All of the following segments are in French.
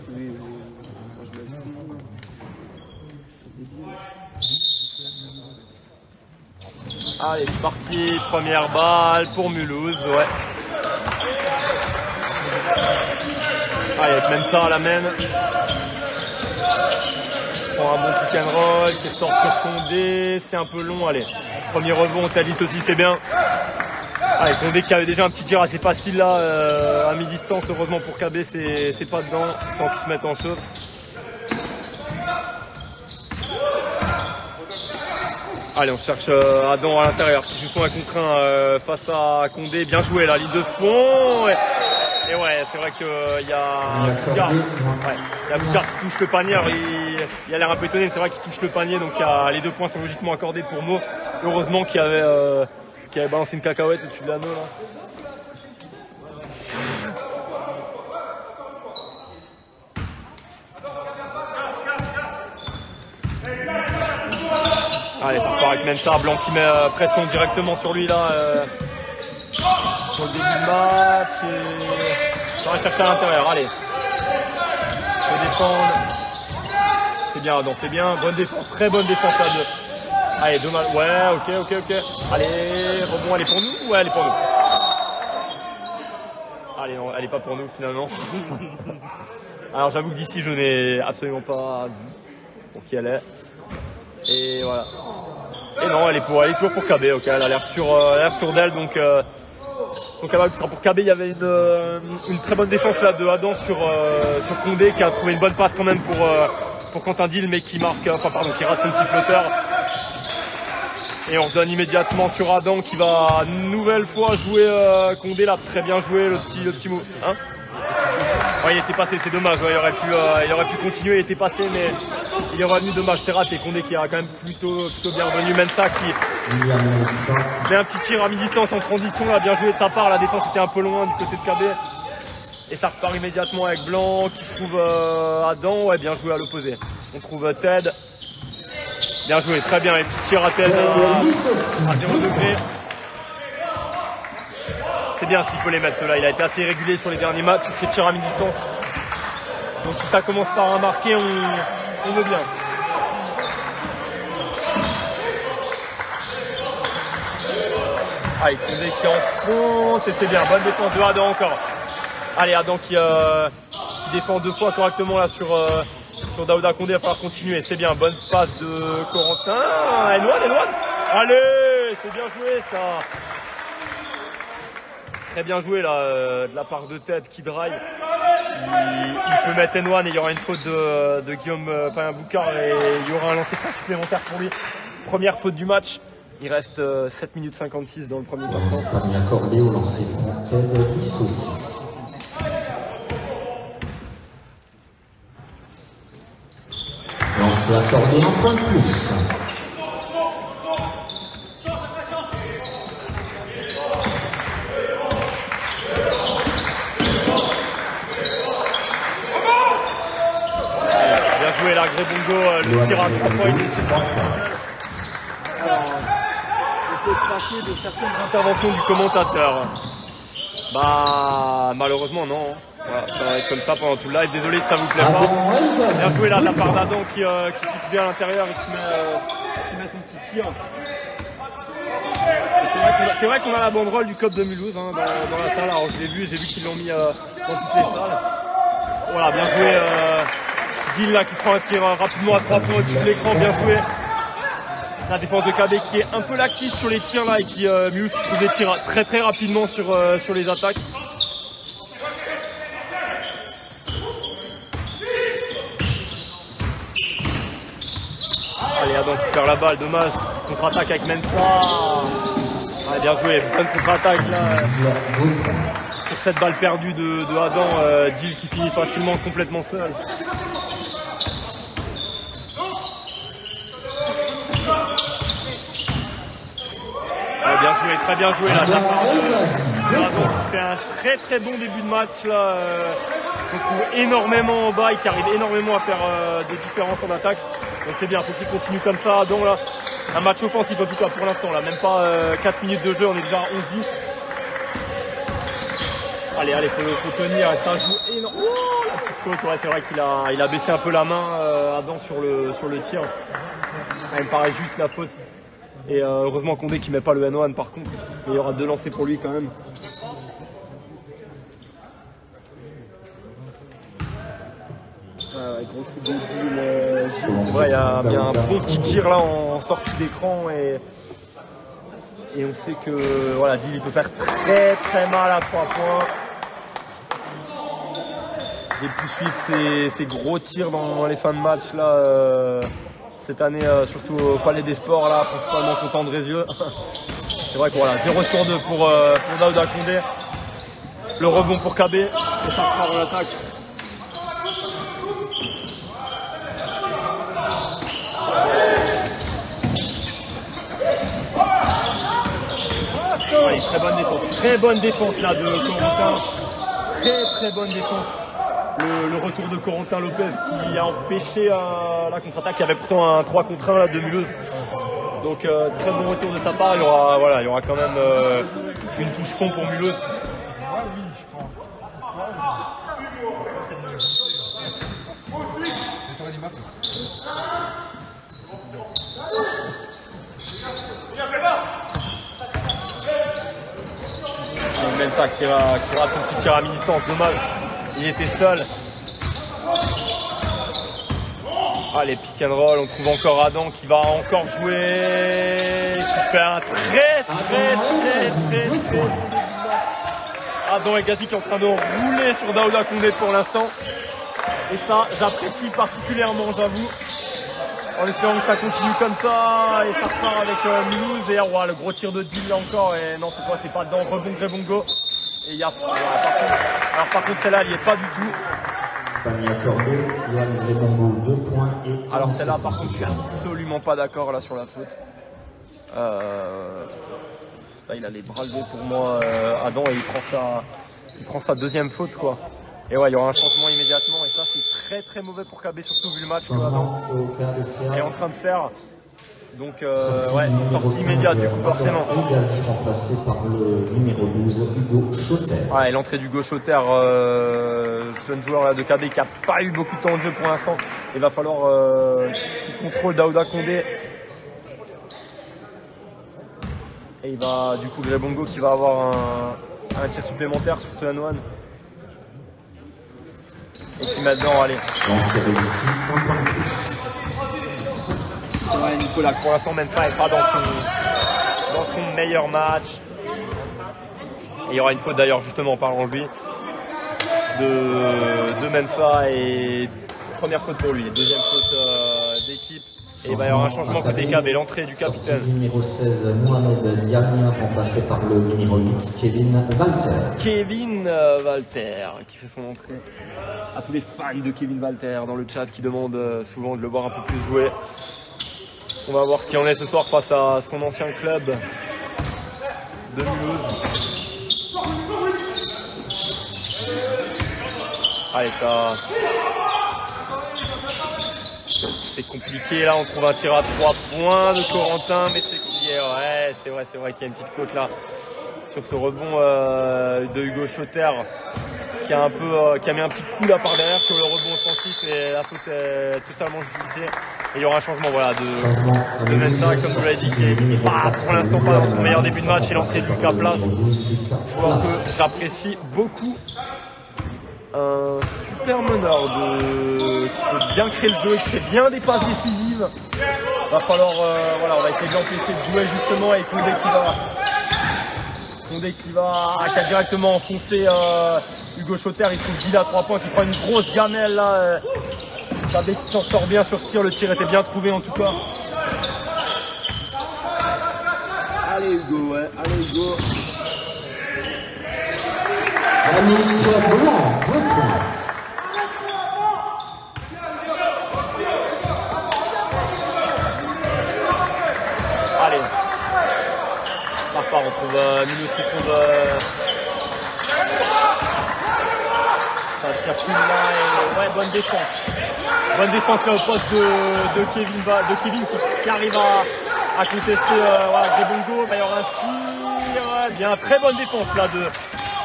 Oui, moi je laisse. Allez, c'est parti, première balle pour Mulhouse, ouais. Allez, même ça à la mène. Prend un bon pick and roll, qui sort sur Condé, c'est un peu long, allez. Premier rebond, Thalys aussi, c'est bien. Allez, Condé qui avait déjà un petit tir assez facile là, à mi-distance, heureusement pour KB, c'est pas dedans, tant qu'ils se mettent en chauffe. Allez, on cherche Adam à l'intérieur, qui joue son 1 contre 1 face à Condé. Bien joué la ligne de fond. Et ouais, c'est vrai qu'il y a Boucard. Ouais, il y a Boucard qui touche le panier. Alors, il a l'air un peu étonné, mais c'est vrai qu'il touche le panier. Donc les 2 points sont logiquement accordés pour Mo. Heureusement qu'il avait balancé une cacahuète au-dessus de l'anneau là. Allez, ça repart avec Mensa, Blanc qui met pression directement sur lui là, sur le début du match, et ça va chercher à l'intérieur, allez. Faut défendre. C'est bien Adam, c'est bien, bonne défense, très bonne défense à 2. Allez, dommage, ouais, ok. Allez, rebond, elle est pour nous? Ouais, elle est pour nous. Allez, non, elle est pas pour nous finalement. Alors j'avoue que d'ici je n'ai absolument pas vu pour qui elle est. Et voilà. Et non, elle est toujours pour KB, ok, elle a l'air sûre d'elle, donc elle sera pour KB. Il y avait une très bonne défense là de Adam sur Condé, qui a trouvé une bonne passe quand même pour Quentin Dill, mais qui rate son petit flotteur. Et on redonne immédiatement sur Adam qui va une nouvelle fois jouer Condé là, très bien joué le petit move, hein. Ouais, il était passé, c'est dommage, ouais, il aurait pu continuer, il était passé, mais il aurait venu, dommage, c'est raté. Condé qui a quand même plutôt bien revenu. Mensa qui met un petit tir à mi-distance en transition, là, bien joué de sa part, la défense était un peu loin du côté de KB. Et ça repart immédiatement avec Blanc qui trouve Adam, ouais, bien joué à l'opposé. On trouve Ted, bien joué, très bien, et petit tir à Ted à 0 degré. C'est bien s'il peut les mettre ceux-là, il a été assez régulier sur les derniers matchs, sur ses tirs à mi-distance. Donc si ça commence par un marqué, on veut bien. Allez, Condé qui est en fond, c'est bien, bonne défense de Adam encore. Allez, Adam qui défend 2 fois correctement là sur Daouda Condé, il va falloir continuer, c'est bien, bonne passe de Corentin, Enouane. Allez, c'est bien joué ça. Très bien joué là, de la part de Ted qui drive. Il peut mettre Enouane et il y aura une faute de Guillaume Boucard et il y aura un lancer franc supplémentaire pour lui. Première faute du match. Il reste 7 minutes 56 dans le premier temps. C'est pas bien accordé au lancer franc. Ted aussi. Lancer accordé, un point de plus. Là, Grébongo, le tir à 3 points. Alors, je peux craquer de certaines interventions du commentateur. Bah, malheureusement, non. Voilà, ça va être comme ça pendant tout le live. Désolé si ça vous plaît pas. Bien joué là de la part d'Adam qui fixe bien à l'intérieur et qui met son petit tir. C'est vrai qu'on a la banderole du COP de Mulhouse hein, dans la salle. Alors, j'ai vu qu'ils l'ont mis dans toutes les salles. Voilà, bien joué. Dill là qui prend un tir rapidement à 3 points au-dessus de l'écran, bien joué. La défense de KB qui est un peu laxiste sur les tirs là et qui Mulhouse qui trouve des tirs très rapidement sur les attaques. Allez, Adam qui perd la balle, dommage. Contre-attaque avec Mensa. Allez, bien joué, bonne contre-attaque là. Sur cette balle perdue de Adam, Dill qui finit facilement complètement seul. Bien joué, très bien joué là. Adam qui fait un très bon début de match là. On trouve énormément en bas et qui arrive énormément à faire des différences en attaque. Donc c'est bien, faut qu'il continue comme ça. Adam là, un match offensif en tout cas pour l'instant là. Même pas 4 minutes de jeu, on est déjà à 11-10. Allez, faut tenir, ça joue énorme. Oh, la petite faute, ouais, c'est vrai qu'il a baissé un peu la main Adam sur le tir. Ça me paraît juste la faute. Et heureusement Condé qui met pas le N1 par contre. Et il y aura 2 lancers pour lui quand même. Gros shoot de Gilles. Ouais, il y a bien un bon petit tir là en sortie d'écran et on sait que voilà, Gilles il peut faire très très mal à 3 points. J'ai pu suivre ces gros tirs dans les fins de match là cette année, surtout au Palais des Sports là, principalement contre Andrézieux. C'est vrai que voilà, 0 sur 2 pour Daouda Condé. Le rebond pour KB et ça repart en attaque. Ouais, très bonne défense là de Corentin. Très bonne défense. Le retour de Corentin Lopez qui a empêché la contre-attaque. Il y avait pourtant un 3 contre 1 là, de Mulhouse. Donc très bon retour de sa part. Il y aura quand même une touche fond pour Mulhouse. C'est Mensa qui rate son petit tir à mi-distance. Dommage, il était seul. Allez, pick and roll, on trouve encore Adam qui va encore jouer, qui fait un très Adam et Gazi qui est en train de rouler sur Daouda Condé pour l'instant. Et ça, j'apprécie particulièrement, j'avoue. En espérant que ça continue comme ça et ça repart avec Mulhouse. Et le gros tir de Deal là encore. Et non, cette fois, c'est pas dedans. Rebond Grébongo. Et il y a. Par contre, celle-là, elle n'y est pas du tout. Panier accordé, Yann Grébongo 2 points et. Alors, celle-là, par contre, je suis absolument pas d'accord là sur la faute. Là, il a les bras levés pour moi, Adam, et il prend sa deuxième faute, quoi. Et ouais, il y aura un changement immédiatement et ça c'est très mauvais pour KB, surtout vu le match que Adam est en train de faire. Donc sortie immédiate du coup forcément. Gazi remplacé par le numéro 12 Hugo Schotter. Ouais, l'entrée d'Hugo Schotter, jeune joueur là, de KB qui a pas eu beaucoup de temps de jeu pour l'instant. Il va falloir qu'il contrôle Daouda Condé. Et il va du coup Grébongo qui va avoir un tir supplémentaire sur ce N1. Et puis maintenant, allez. Lancer réussi, un point de plus. Ouais, Nicolas, pour l'instant, Mensa n'est pas dans son meilleur match. Et il y aura une faute d'ailleurs, justement, en parlant de lui, de Mensa. Et première faute pour lui, deuxième faute d'équipe. Et il va y avoir un changement côté KB, l'entrée du capitaine. Numéro 16, Mohamed Diagne, remplacé par le numéro 8, Kevin Walter. Kevin Walter, qui fait son entrée. À tous les fans de Kevin Walter dans le chat qui demandent souvent de le voir un peu plus jouer. On va voir ce qu'il en est ce soir face à son ancien club de Mulhouse. Allez, ça... C'est compliqué là, on trouve un tir à 3 points de Corentin, mais c'est compliqué. Ouais, c'est vrai qu'il y a une petite faute là sur ce rebond de Hugo Schotter qui a mis un petit coup là par derrière sur le rebond offensif et la faute est totalement justifiée. Et il y aura un changement de Mensa, comme je l'ai dit, qui est pour l'instant pas dans son meilleur début de match et lancé Lucas Place, joueur que j'apprécie beaucoup. Un super meneur qui peut bien créer le jeu, qui fait bien des passes décisives. Va falloir, on va essayer de l'empêcher de jouer justement avec Condé qui a directement enfoncé Hugo Schotter. Il trouve Gilles à 3 points qui prend une grosse gamelle là. KB qui s'en sort bien sur ce tir, le tir était bien trouvé en tout cas. Allez Hugo, ouais, allez Hugo. Yannick Blanc, 2 points. Allez. Par part, on trouve Mulhouse qui trouve... ça circule là et... Ouais, bonne défense. Bonne défense là au poste de Kevin qui arrive à contester Grébongo. Il va y avoir un tir. Ouais, bien, très bonne défense là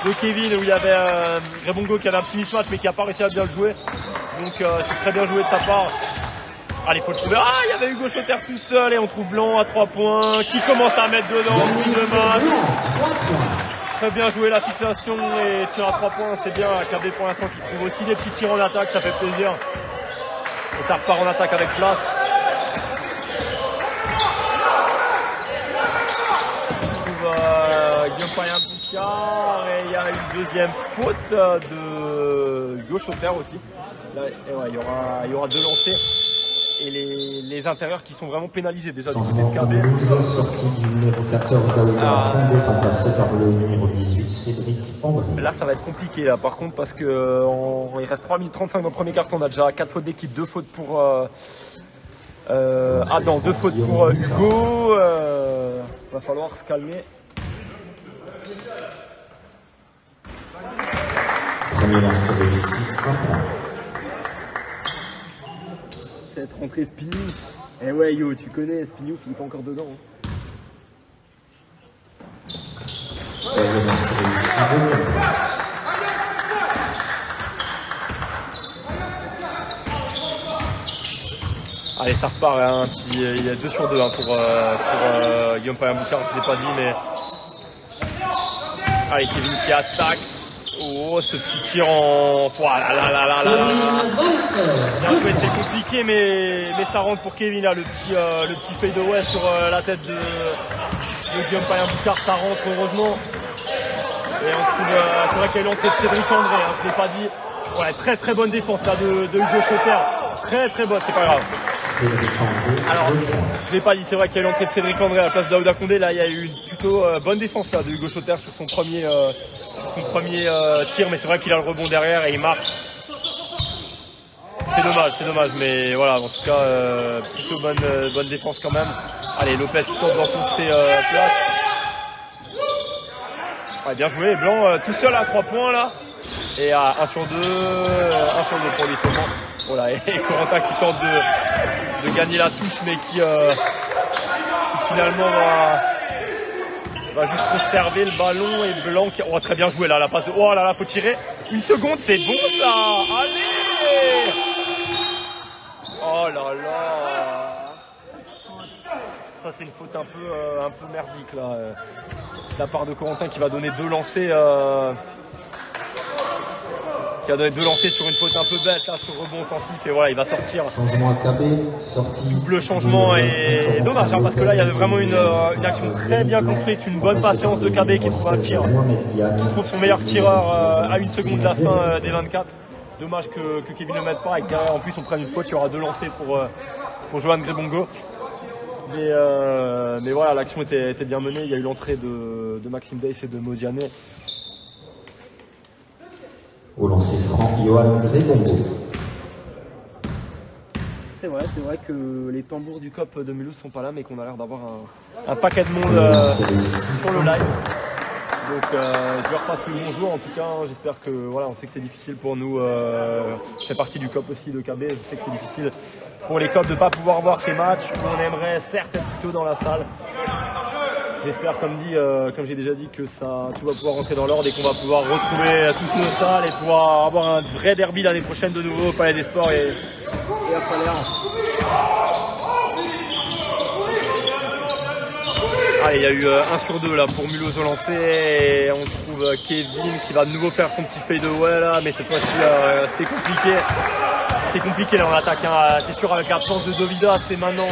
de Kevin où il y avait Grebongo qui avait un petit mismatch mais qui n'a pas réussi à bien le jouer. Donc c'est très bien joué de sa part. Allez, faut le trouver. Ah, il y avait Hugo Schotter tout seul et on trouve Blanc à 3 points qui commence à mettre dedans le match. Très bien joué la fixation et tir à 3 points, c'est bien. KB pour l'instant qui trouve aussi des petits tirs en attaque, ça fait plaisir. Et ça repart en attaque avec place. Guillaume Payen-Boucard et il y a une deuxième faute de Hugo Schotter aussi. Là, et ouais, il y aura 2 lancers et les intérieurs qui sont vraiment pénalisés déjà du côté de KB. Toulouse, sortie du numéro 14 Daouda Condé, remplacé par le numéro 18 Cédric André. Là ça va être compliqué là, par contre parce que il reste 3 minutes 35 dans le premier quart-temps, on a déjà 4 fautes d'équipe, 2 fautes pour 2 fautes pour Hugo. Va falloir se calmer. Premier lancer réussi, 1 point. Cette rentrée Spignou. Eh ouais yo, tu connais Spignou, il n'est pas encore dedans. Deuxième lancer réussi, 2e point. Allez, ça repart, hein, il y a 2 sur 2 hein, pour Guillaume Payen-Boucard, je ne l'ai pas dit, mais... Allez, Kevin qui attaque. Oh, ce petit tir en... Voilà, bien joué, c'est compliqué, mais ça rentre pour Kevin, là, le petit fade away sur la tête de Guillaume Payen-Boucard, ça rentre, heureusement. Et on trouve, c'est vrai qu'il y a eu l'entrée de Cédric André, hein, je ne l'ai pas dit. Ouais, très bonne défense, là, de Hugo Schotter. Très bonne, c'est pas grave. Alors, je l'ai pas dit, c'est vrai qu'il y a eu l'entrée de Cédric André à la place de Daouda Condé. Là, il y a eu une plutôt bonne défense là, de Hugo Schotter sur son premier tir, mais c'est vrai qu'il a le rebond derrière et il marque. C'est dommage, mais voilà, en tout cas, plutôt bonne défense quand même. Allez, Lopez qui tente dans toutes ses places. Ouais, bien joué, Blanc tout seul à 3 points là. Et à 1 sur 2 pour lui seulement. Voilà, et Corentin qui tente de gagner la touche, mais qui finalement va juste conserver le ballon. Et Blanc qui... Oh, très bien joué là, la passe. Oh là là, faut tirer. 1 seconde, c'est bon ça. Allez. Oh là là. Ça c'est une faute un peu merdique là. De la part de Corentin qui va donner 2 lancers. Qui a donné 2 lancers sur une faute un peu bête là, sur rebond offensif, et voilà, il va sortir. Changement à KB, sortie. Double changement et dommage hein, parce que là il y avait vraiment une action très bien construite, une bonne patience de KB qui trouve un tir, qui trouve son meilleur tireur à 1 seconde de la fin des 24. Dommage que Kevin ne mette pas et qu'en plus on prenne une faute, il y aura 2 lancers pour Johan Grebongo. Mais voilà, l'action était bien menée, il y a eu l'entrée de Maxime Dace et de Modiane. Au lancer franc, Johan Grebongo. C'est vrai que les tambours du COP de Mulhouse sont pas là, mais qu'on a l'air d'avoir un paquet de monde sur le live. Donc je leur passe le bonjour en tout cas, hein, j'espère que voilà, on sait que c'est difficile pour nous, je fais partie du COP aussi de KB, je sais que c'est difficile pour les COP de ne pas pouvoir voir ces matchs, on aimerait certes être plutôt dans la salle. J'espère, comme j'ai déjà dit, que tout va pouvoir rentrer dans l'ordre et qu'on va pouvoir retrouver tous nos salles et pouvoir avoir un vrai derby l'année prochaine de nouveau au Palais des Sports et à Falaire. Allez, il y a eu 1 sur 2 là pour Mulhouse au lancer et on trouve Kevin qui va de nouveau faire son petit fade away là, mais cette fois-ci c'était compliqué. C'est compliqué là en attaque, hein. C'est sûr avec l'absence de Dovida, c'est maintenant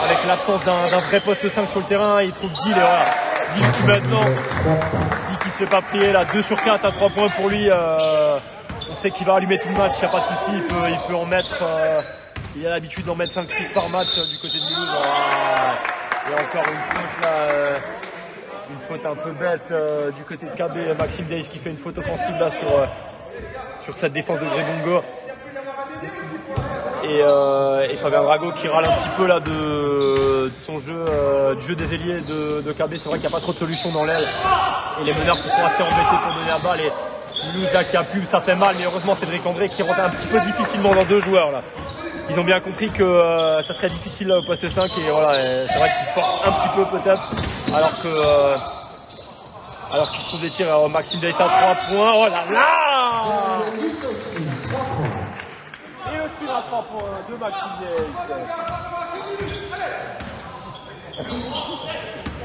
avec l'absence d'un vrai poste 5 sur le terrain, il trouve Guil et voilà. Guil qui maintenant, Guil qui se fait pas prier là, 2 sur 4 à 3 points pour lui. On sait qu'il va allumer tout le match, il n'y a pas de souci, il peut en mettre, il a l'habitude d'en mettre 5-6 par match du côté de Mulhouse. Et encore une faute là, une faute un peu bête du côté de KB, Maxime Dace qui fait une faute offensive là sur cette défense de Grebongo. Et Fabien Drago qui râle un petit peu là de son jeu, du jeu des ailiers de KB. C'est vrai qu'il n'y a pas trop de solutions dans l'aile et les meneurs qui sont assez embêtés pour donner la balle et Mulhouse là qui a pu, ça fait mal, mais heureusement Cédric André qui rentre un petit peu difficilement dans 2 joueurs là. Ils ont bien compris que ça serait difficile là, au poste 5 et voilà, c'est vrai qu'ils forcent un petit peu peut-être alors que Alors qu'il trouve des tirs, Maxime Days à 3 points. Oh là là! Lys aussi, 3 points. Et le tir à 3 points de Maxime Days.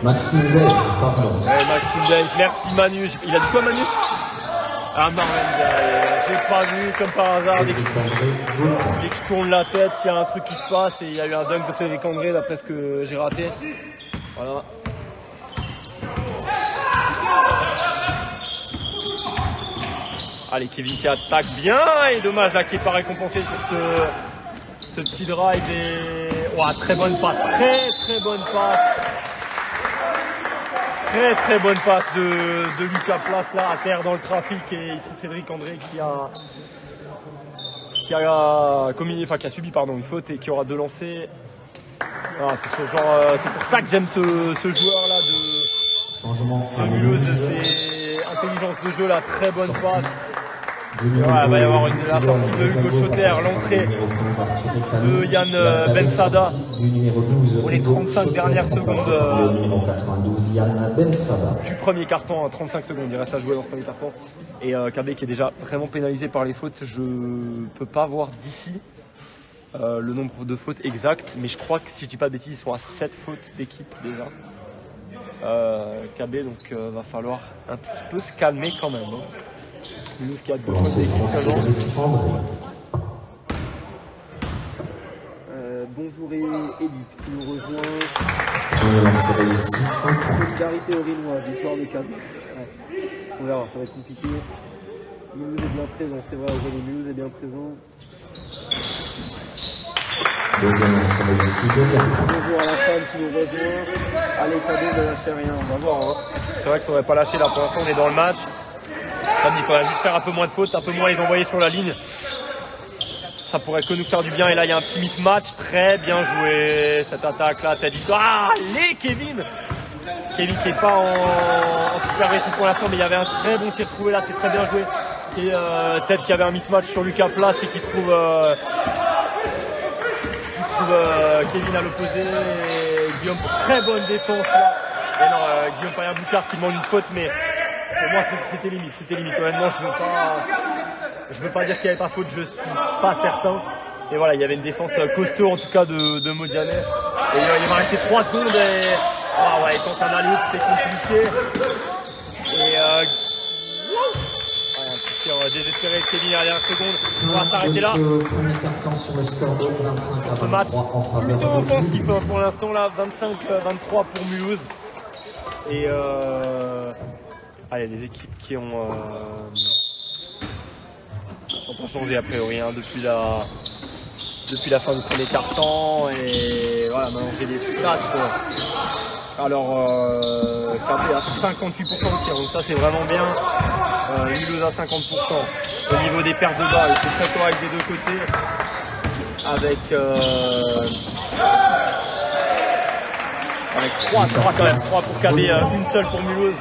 Maxime Days, pardon. Ouais, Maxime Days, merci Manu. Il a dit quoi Manu? Ah Marvin, j'ai pas vu comme par hasard. Dès que je tourne la tête, il y a un truc qui se passe et il y a eu un dunk de Cédric André d'après ce que j'ai raté. Voilà. Allez, Kevin qui attaque bien et dommage là qu'il n'est pas récompensé sur ce petit drive et oh, très bonne passe, très bonne passe. Très bonne passe de Lucas Place là à terre dans le trafic et il trouve Cédric André qui a subi une faute et qui aura 2 lancers. Ah, c'est ce genre, c'est pour ça que j'aime ce joueur là de changement de Mulhouse, c'est intelligence de jeu là, très bonne passe. Il va y avoir la sortie de Hugo Schotter, l'entrée de Yann Bensada pour les 35 dernières secondes du premier carton, 35 secondes, il reste à jouer dans ce premier carton. Et KB qui est déjà vraiment pénalisé par les fautes, je ne peux pas voir d'ici le nombre de fautes exact, mais je crois que si je dis pas de bêtises, ils sont à 7 fautes d'équipe déjà. KB donc va falloir un petit peu se calmer quand même. Hein. Mulhouse qui a 2 fautes d'équipe seulement. Bonjour Edith qui nous rejoint. Solidarité Orinois, victoire de KB. Ouais. On verra, ça va être compliqué. Mulhouse est bien présent, c'est vrai, aujourd'hui Mulhouse est bien présent. Deuxième lance réussi, deuxième. Bonjour à la femme qui nous rejoint. Allez KB, ne lâchez rien, on va voir. Hein. C'est vrai que ça n'aurait pas lâché là, pour l'instant on est dans le match. Il faudrait juste faire un peu moins de fautes, un peu moins les envoyer sur la ligne. Ça pourrait que nous faire du bien. Et là, il y a un petit mismatch. Très bien joué cette attaque-là. Ted Issoire. Ah, allez, Kevin qui n'est pas en super réussite pour l'instant, mais il y avait un très bon tir trouvé là. C'est très bien joué. Et Ted qui avait un mismatch sur Lucas Place et qui trouve Kevin à l'opposé. Et Guillaume, très bonne défense là. Et non, Guillaume Payen-Boucard qui demande une faute, mais pour moi, c'était limite. Honnêtement, je veux pas dire qu'il n'y avait pas faute, je suis pas certain. Et voilà, il y avait une défense costaud en tout cas de Modianet. Et il va rester 3 secondes et ouais, quand un alley-oop, c'était compliqué. Et un petit tir désespéré de Kevin à la dernière seconde. On va s'arrêter là. Premier carton sur le score de 25 à 23 match en faveur plutôt de offensif Mulhouse. pour l'instant là, 25-23 pour Mulhouse. Et allez, les équipes qui ont pas changé a priori hein, depuis la fin du premier quart-temps. Et voilà, maintenant j'ai des stats. Alors KB à 58% de tir, donc ça c'est vraiment bien. Mulhouse à 50%. Au niveau des pertes de balles, c'est très correct des deux côtés. Avec 3 quand même, 3 pour KB, une seule pour Mulhouse.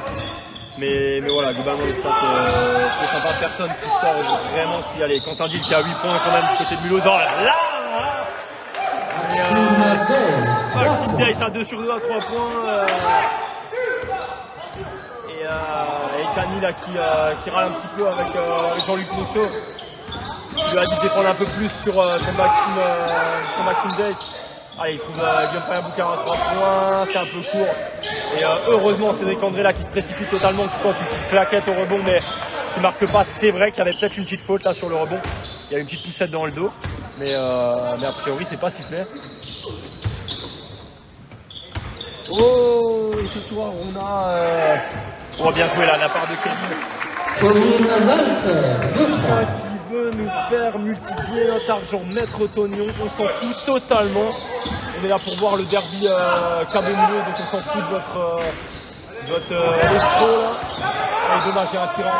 Mais voilà, globalement les stats, c'est sympa, personne qui sort vraiment signaler. Quentin Dill qui a 8 points quand même du côté de Mulhouse. Oh là là, Maxime Days à 2 sur 2 à 3 points. Et Kani là qui râle un petit peu avec Jean-Luc Michaud. Il lui a dit de défendre un peu plus sur Maxime Days. Allez, il trouve Guillaume Payen-Boucard à 3 points, c'est un peu court. Et heureusement, Cédric André là qui se précipite totalement, qui tente une petite claquette au rebond, mais qui marque pas. C'est vrai qu'il y avait peut-être une petite faute là sur le rebond. Il y a une petite poussette dans le dos, mais a priori, c'est pas sifflé. Oh, et ce soir, on va bien jouer là, la part de Kevin. Kevin Walter, 2 points. Qui veut nous faire multiplier notre argent, mettre au tonnion, on s'en fout totalement. On est là pour voir le derby Cabot-Mulhouse, donc on s'en fout de votre estro là. Et dommage, il y a un tir à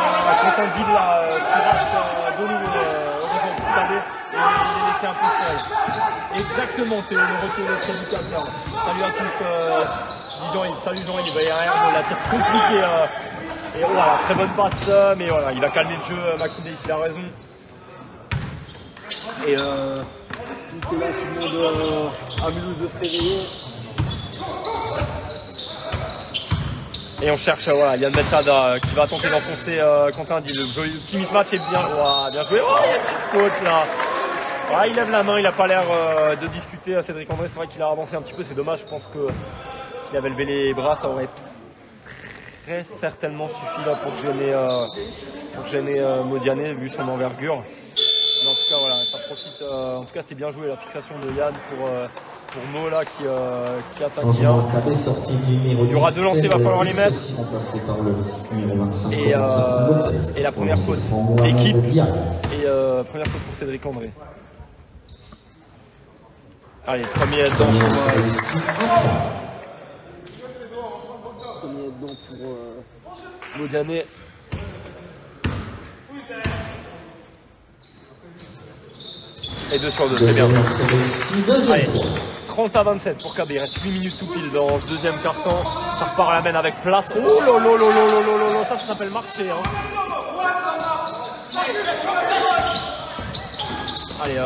Quentin Dill là, qui rate de nouveau, heureusement pour Cabot, et il est laissé un peu seul. Exactement, Théo, le retour de Thierry Caplan. Salut à tous, dit Jean-Yves, salut Jean-Yves, il y a un Herbe, la tire compliquée. Et voilà, très bonne passe, mais voilà, il va calmer le jeu, Maxime Days, il a raison. Et Nicolas qui demande à Mulhouse de se réveiller. Et on cherche voilà, Yann Bensada qui va tenter d'enfoncer Quentin Dill. Le petit mismatch est bien, bien joué. Oh, il y a une petite faute là. Ah, il lève la main, il n'a pas l'air de discuter à Cédric André. C'est vrai qu'il a avancé un petit peu, c'est dommage. Je pense que s'il avait levé les bras, ça aurait très certainement suffi là pour gêner Modiane vu son envergure. Mais en tout cas, voilà, ça profite. En tout cas, c'était bien joué la fixation de Yann pour Mo là qui attaque bien. Il y aura 2 lancers, il va falloir les mettre. Et la première faute d'équipe et première faute pour Cédric André. Allez, premier dedans pour Modiane. Et 2 sur 2, c'est bien. Allez, 30-27 pour KB. Il reste 8 minutes tout pile dans ce deuxième quart-temps. Ça repart à la main avec place. Oh lolo, ça s'appelle marcher. Hein. Allez,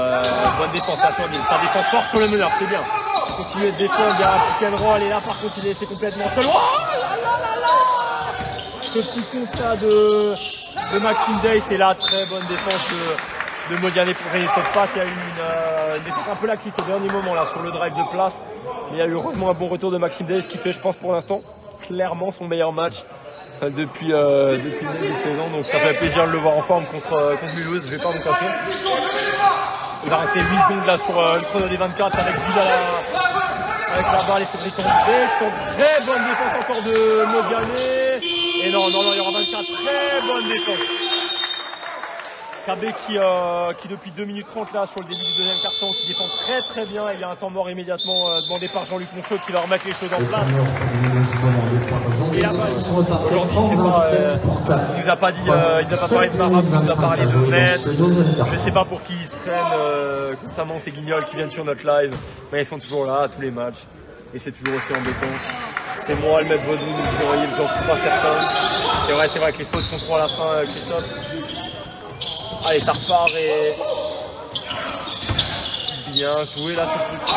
bonne défense, attention, ça défend fort sur le meneur, c'est bien. Continuez de défendre, il y a un pick and roll, et là par contre il est laissé complètement seul. Oh là. Ce petit compte là de Maxime Day, c'est là, très bonne défense de Modiane pour gagner cette passe. Il y a eu une défense un peu laxiste au dernier moment là sur le drive de place. Mais il y a eu heureusement un bon retour de Maxime Day, ce qui fait, je pense pour l'instant, clairement son meilleur match depuis le début de saison. Donc ça fait plaisir de le voir en forme contre Mulhouse, je vais pas vous cacher. Il va rester 8 secondes là sur le chrono des 24 avec Dill avec la balle et Cédric André. Très bonne défense encore de Modiane. Et non, il y aura 24. Très bonne défense. KB qui depuis 2 minutes 30 là sur le début du deuxième carton, qui défend très bien. Il y a un temps mort immédiatement demandé par Jean-Luc Monchot qui va remettre les choses en place. Et la balle, aujourd'hui, il nous a pas dit, il nous a pas parlé de Marabout, il nous a parlé de net. Je ne sais pas pour qui ils se prennent constamment ces guignols qui viennent sur notre live, mais ils sont toujours là à tous les matchs. Et c'est toujours aussi embêtant. C'est moi le maître vaudou, nous envoyez, j'en suis pas certain. C'est vrai que les fautes sont trop à la fin, Christophe. Allez, ça repart et bien joué là cette petite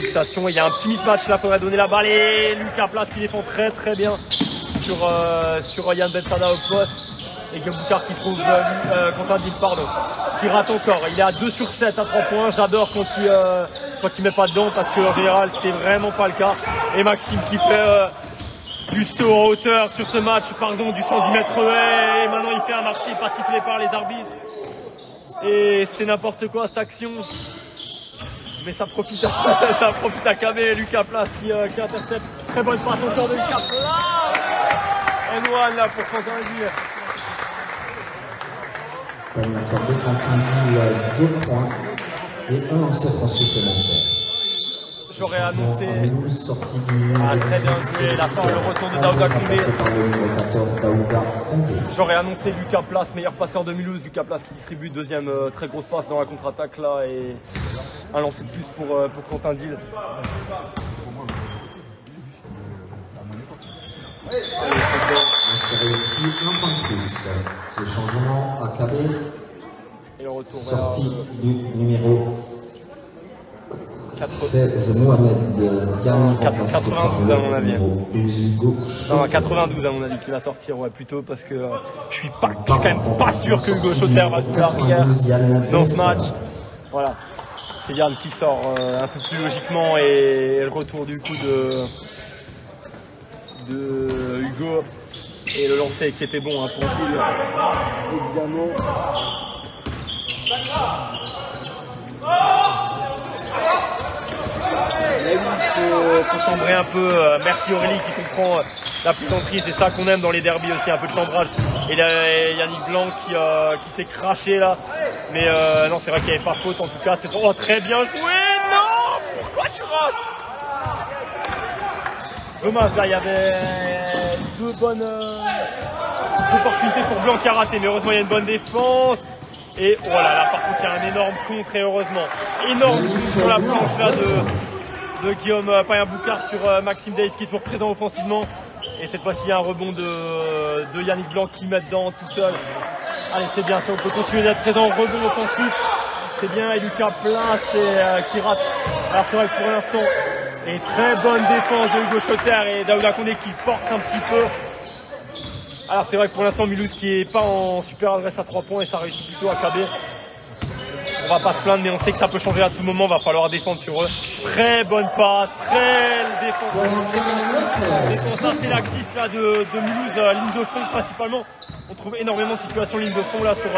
fixation. Il y a un petit mismatch là, faudrait donner la balle et Lucas Place qui défend très bien sur Yann Bensada au poste et Guillaume Boucard qui trouve Quentin Dill, qui rate encore. Il est à 2 sur 7 à 3 points. J'adore quand il met pas dedans parce qu'en général c'est vraiment pas le cas. Et Maxime qui fait du saut en hauteur sur ce match, du 110 mètres et maintenant il fait un marché pas sifflé par les arbitres. Et c'est n'importe quoi cette action. Mais ça profite à KB et Lucas Place qui intercepte. Très bonne passe encore de Lucas Place. N1 là pour Quentin Dill. On a accordé Quentin Dill 2 points et 1 lancé franc supplémentaire. J'aurais annoncé très bien joué la fin, le retour de Daouda Koundé. J'aurais annoncé Lucas Place, meilleur passeur de Mulhouse. Lucas Place qui distribue deuxième très grosse passe dans la contre-attaque là et un lancer de plus pour Quentin Dill. C'est réussi, 1 point de plus. Le changement à KB. Et le retour sortie du numéro 16 Mohamed Diane, 92 à mon avis. 92 à mon avis qui va sortir plutôt parce que je suis quand même pas sûr que Hugo Schotter va jouer l'arrière dans ce match. Voilà, c'est Yann qui sort un peu plus logiquement et le retour du coup de Hugo et le lancer qui était bon pour Dill évidemment. Il faut chambrer un peu. Merci Aurélie qui comprend la plaisanterie, c'est ça qu'on aime dans les derbies aussi, un peu de chambrage. Et là, Yannick Blanc qui s'est craché là. Mais non, c'est vrai qu'il n'y avait pas faute en tout cas. C'est très bien joué. Non, pourquoi tu rates? Dommage, là il y avait 2 bonnes opportunités pour Blanc qui a raté. Mais heureusement il y a une bonne défense. Et oh là là, par contre il y a un énorme contre et heureusement. Énorme sur la planche là de Guillaume Payen-Boucard sur Maxime Day qui est toujours présent offensivement. Et cette fois-ci il y a un rebond de Yannick Blanc qui met dedans tout seul. Allez, c'est bien, ça on peut continuer d'être présent, rebond offensif. c'est bien, et Lucas place et qui rate. Alors c'est vrai que pour l'instant, et très bonne défense de Hugo Schotter et Daouda Condé qui force un petit peu. Alors c'est vrai que pour l'instant Mulhouse qui est pas en super adresse à 3 points et ça réussit plutôt à KB. On va pas se plaindre mais on sait que ça peut changer à tout moment, va falloir défendre sur eux. Très bonne passe, très défense assez laxiste là de Mulhouse, ligne de fond principalement. On trouve énormément de situations ligne de fond là sur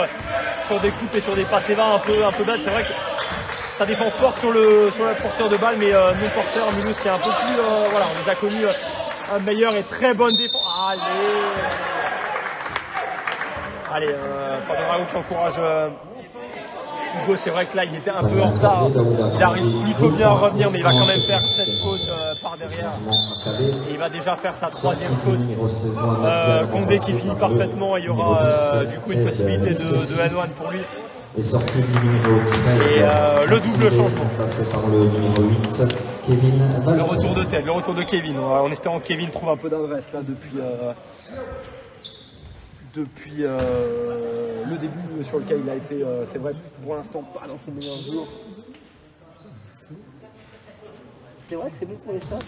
des coupes et sur des passes bas un peu bêtes. C'est vrai que ça défend fort sur le porteur de balle mais non porteur Mulhouse qui est un peu plus voilà, on les a connus un meilleur et très bonne défense. Allez, Fabien Raoult qui encourage Hugo, c'est vrai que là il était un peu en retard, il arrive plutôt bien à revenir mais il va quand même faire cette faute par derrière et il va déjà faire sa 3e faute. Condé qui finit parfaitement, il y aura du coup une possibilité de N1 pour lui. Et sorti du numéro 13 et le double changement passé par le numéro 8 Kevin Walter. Le retour de Kevin, en espérant que Kevin trouve un peu d'adresse là depuis le début sur lequel il a été, c'est vrai, pour l'instant pas dans son meilleur jour. C'est vrai que c'est bon pour les stats.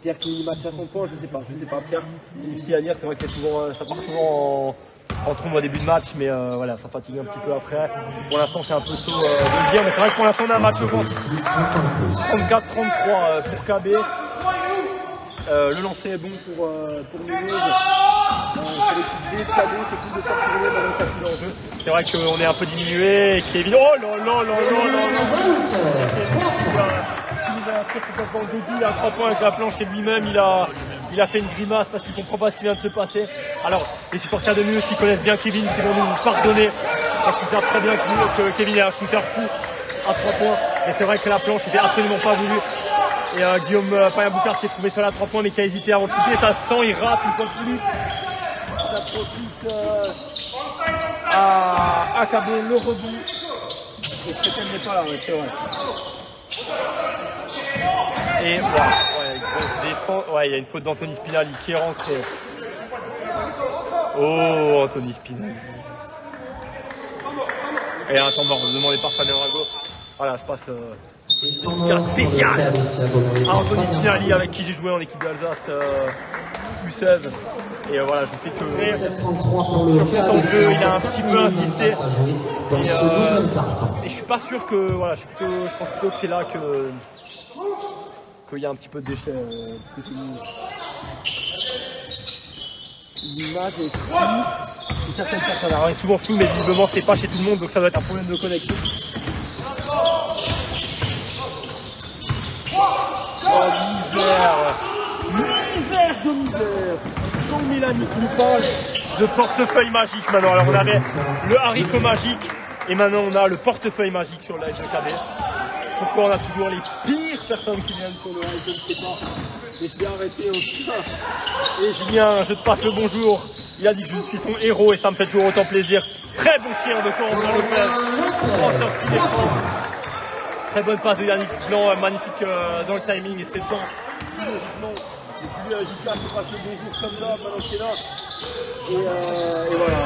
Pierre qui match à son point, je sais pas Pierre, c'est difficile à dire, c'est vrai que c'est souvent, ça part souvent en trombe au début de match, mais voilà, ça fatigue un petit peu après. Pour l'instant c'est un peu tôt de le dire, mais c'est vrai que pour l'instant on a un match au 34-33 pour KB. Le lancer est bon pour Mulhouse. Sur l'équipe B, KB, c'est plus de faire tourner dans le tapis d'enjeu. C'est vrai qu'on est un peu diminué et Kevin. Oh là là là là il a fait complètement débile à 3 points avec la planche et lui-même il a fait une grimace parce qu'il comprend pas ce qui vient de se passer. Alors les supporters de Mulhouse qui connaissent bien Kevin qui vont nous pardonner parce qu'ils savent très bien que Kevin est un shooter fou à 3 points. Mais c'est vrai que la planche n'était absolument pas voulue. Et Guillaume Payen-Boucard qui est trouvé sur la 3 points mais qui a hésité avant de shooter, ça sent, il rate une fois de plus. Ça profite à KB le rebond. Et Stéphane n'est pas là, ouais, c'est vrai. Et ouais, grosse défense. Ouais, il y a une faute d'Anthony Spinali qui est rentré. Oh, Anthony Spinali. Et un temps mort demandé par Fabien Rago. Voilà, je passe un cas spécial à Anthony Spinali avec qui j'ai joué en équipe d'Alsace U16. Et voilà, je sais que sur cet enjeu, il a un petit peu insisté. Et je suis pas sûr que, voilà, je pense plutôt que c'est là qu'il y a un petit peu de déchets. L'image est floue chez certaines personnes. Alors, elle est souvent floue, mais visiblement, c'est pas chez tout le monde, donc ça doit être un problème de connexion. Oh, misère de misère. Jean Mélanie qui nous parle de portefeuille magique maintenant. Alors on avait le haricot magique et maintenant on a le portefeuille magique sur la SEKB. Pourquoi on a toujours les pires personnes qui viennent sur le live, je ne sais pas. Et je vais arrêter aussi. Et Julien, je te passe le bonjour. Il a dit que je suis son héros et ça me fait toujours autant plaisir. Très bon tir de Corentin Lopez. En sortie d'écran. Très bonne passe de Yannick Blanc, magnifique dans le timing et c'est le temps. Logiquement, Julien Jika se passe le bonjour comme ça, pendant qu'il est là. Et voilà.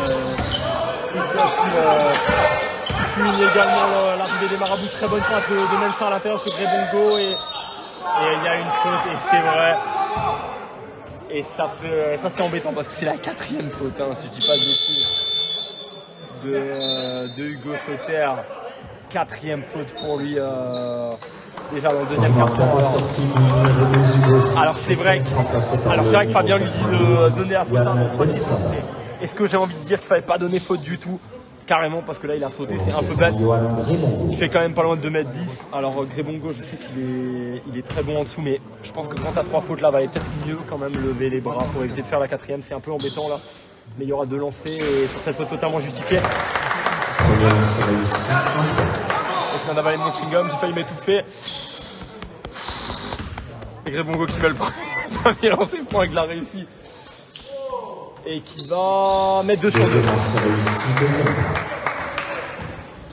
Il souligne également l'arrivée des marabouts. Très bonne passe de Mensa à l'intérieur sur Grébongo et il y a une faute et c'est vrai. Et ça c'est embêtant parce que c'est la 4e faute, hein, si je dis pas de bêtises, de Hugo Schotter. 4e faute pour lui déjà dans le deuxième quart-temps. Alors c'est vrai que Fabien lui dit de donner la faute à un point. Est-ce que j'ai envie de dire qu'il fallait pas donner faute du tout? Carrément, parce que là il a sauté, c'est un peu bête. Il fait quand même pas loin de 2,10 m. Alors Grébongo, je sais qu'il est très bon en dessous, mais je pense que quand t'as 3 fautes là, va peut-être mieux quand même lever les bras pour éviter de faire la 4e. C'est un peu embêtant là, mais il y aura 2 lancers et sur cette faute totalement justifiée. Je viens d'avaler mon chewing-gum, j'ai failli m'étouffer. Et Grébongo qui met le premier lancé franc avec la réussite. Et qui va mettre 2 sur 2.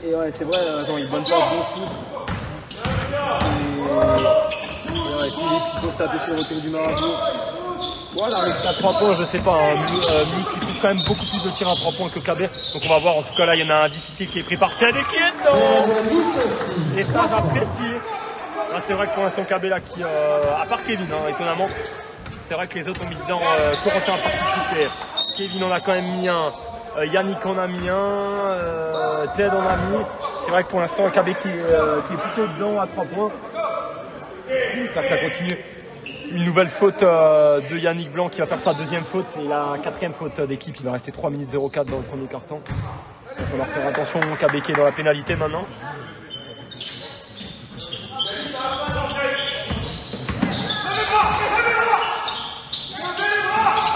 Et ouais, c'est vrai, genre, il bonne passe, bon foot. Et ouais, Philippe qui peut se taper sur le retour du marabout. Voilà, avec la 3 points, je sais pas, Mulhouse qui trouve shoot quand même beaucoup plus de tirs à 3 points que KB. Donc on va voir, en tout cas là il y en a un difficile qui est pris par Ted et qui est dedans. Et ça j'apprécie. Là c'est vrai que pour l'instant KB là qui, à part Kevin hein, étonnamment, c'est vrai que les autres ont mis dedans, Corentin a participé, Kevin en a quand même mis un, Yannick en a mis un, Ted en a mis. C'est vrai que pour l'instant KB qui est plutôt dedans à 3 points. J'espère que ça continue. Une nouvelle faute de Yannick Blanc qui va faire sa deuxième faute et la quatrième faute d'équipe. Il va rester 3 minutes 04 dans le premier quart-temps. Il va falloir faire attention. KB qui est dans la pénalité maintenant.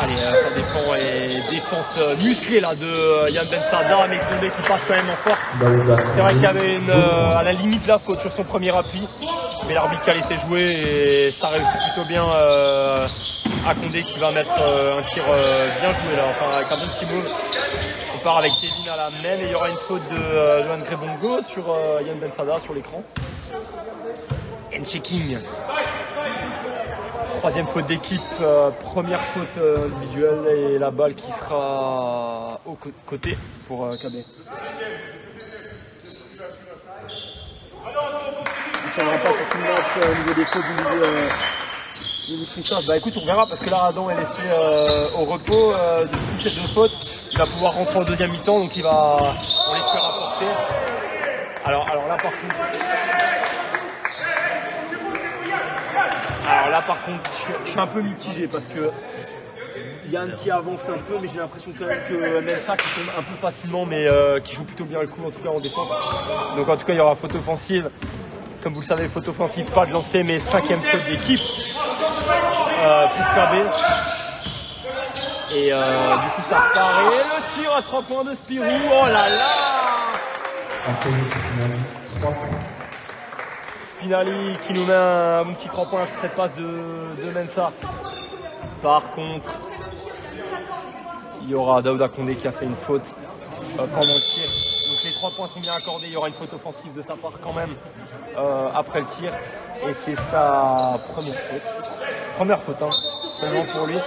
Allez, ça défend et défense musclée là de Yann Bensada, mais Condé qui passe quand même en force. C'est vrai qu'il y avait à la limite la faute sur son premier appui. Mais l'arbitre qui a laissé jouer et ça réussit plutôt bien à Condé qui va mettre un tir bien joué là, enfin avec un bon petit move. On part avec Kevin à la main et il y aura une faute de Johan Grebongo sur Yann Bensada sur l'écran. And checking. Troisième faute d'équipe, première faute individuelle et la balle qui sera au côté pour KB. Ça ne va pas pour tout le match au niveau des fautes du niveau Christophe. Bah écoute, on verra parce que là Adam est laissé au repos depuis ces deux fautes. Il va pouvoir rentrer en deuxième mi-temps, donc il va, on l'espère, apporter. Alors là par contre, je suis un peu mitigé parce que Yann qui avance un peu, mais j'ai l'impression quand même que Mensa qui tombe un peu facilement, mais qui joue plutôt bien le coup en tout cas en défense. Donc en tout cas il y aura faute offensive. Comme vous le savez, faute offensive, pas de lancer, mais cinquième faute d'équipe pour KB. Et du coup, ça repart. Et le tir à 3 points de Spirou. Oh là là! Anthony Spinali, 3 points. Spinali qui nous met un bon petit 3 points sur cette passe de Mensa. Par contre, il y aura Daouda Condé qui a fait une faute pendant le tir. Donc les 3 points sont bien accordés, il y aura une faute offensive de sa part quand même après le tir. Et c'est sa première faute. Première faute, hein, seulement pour lui.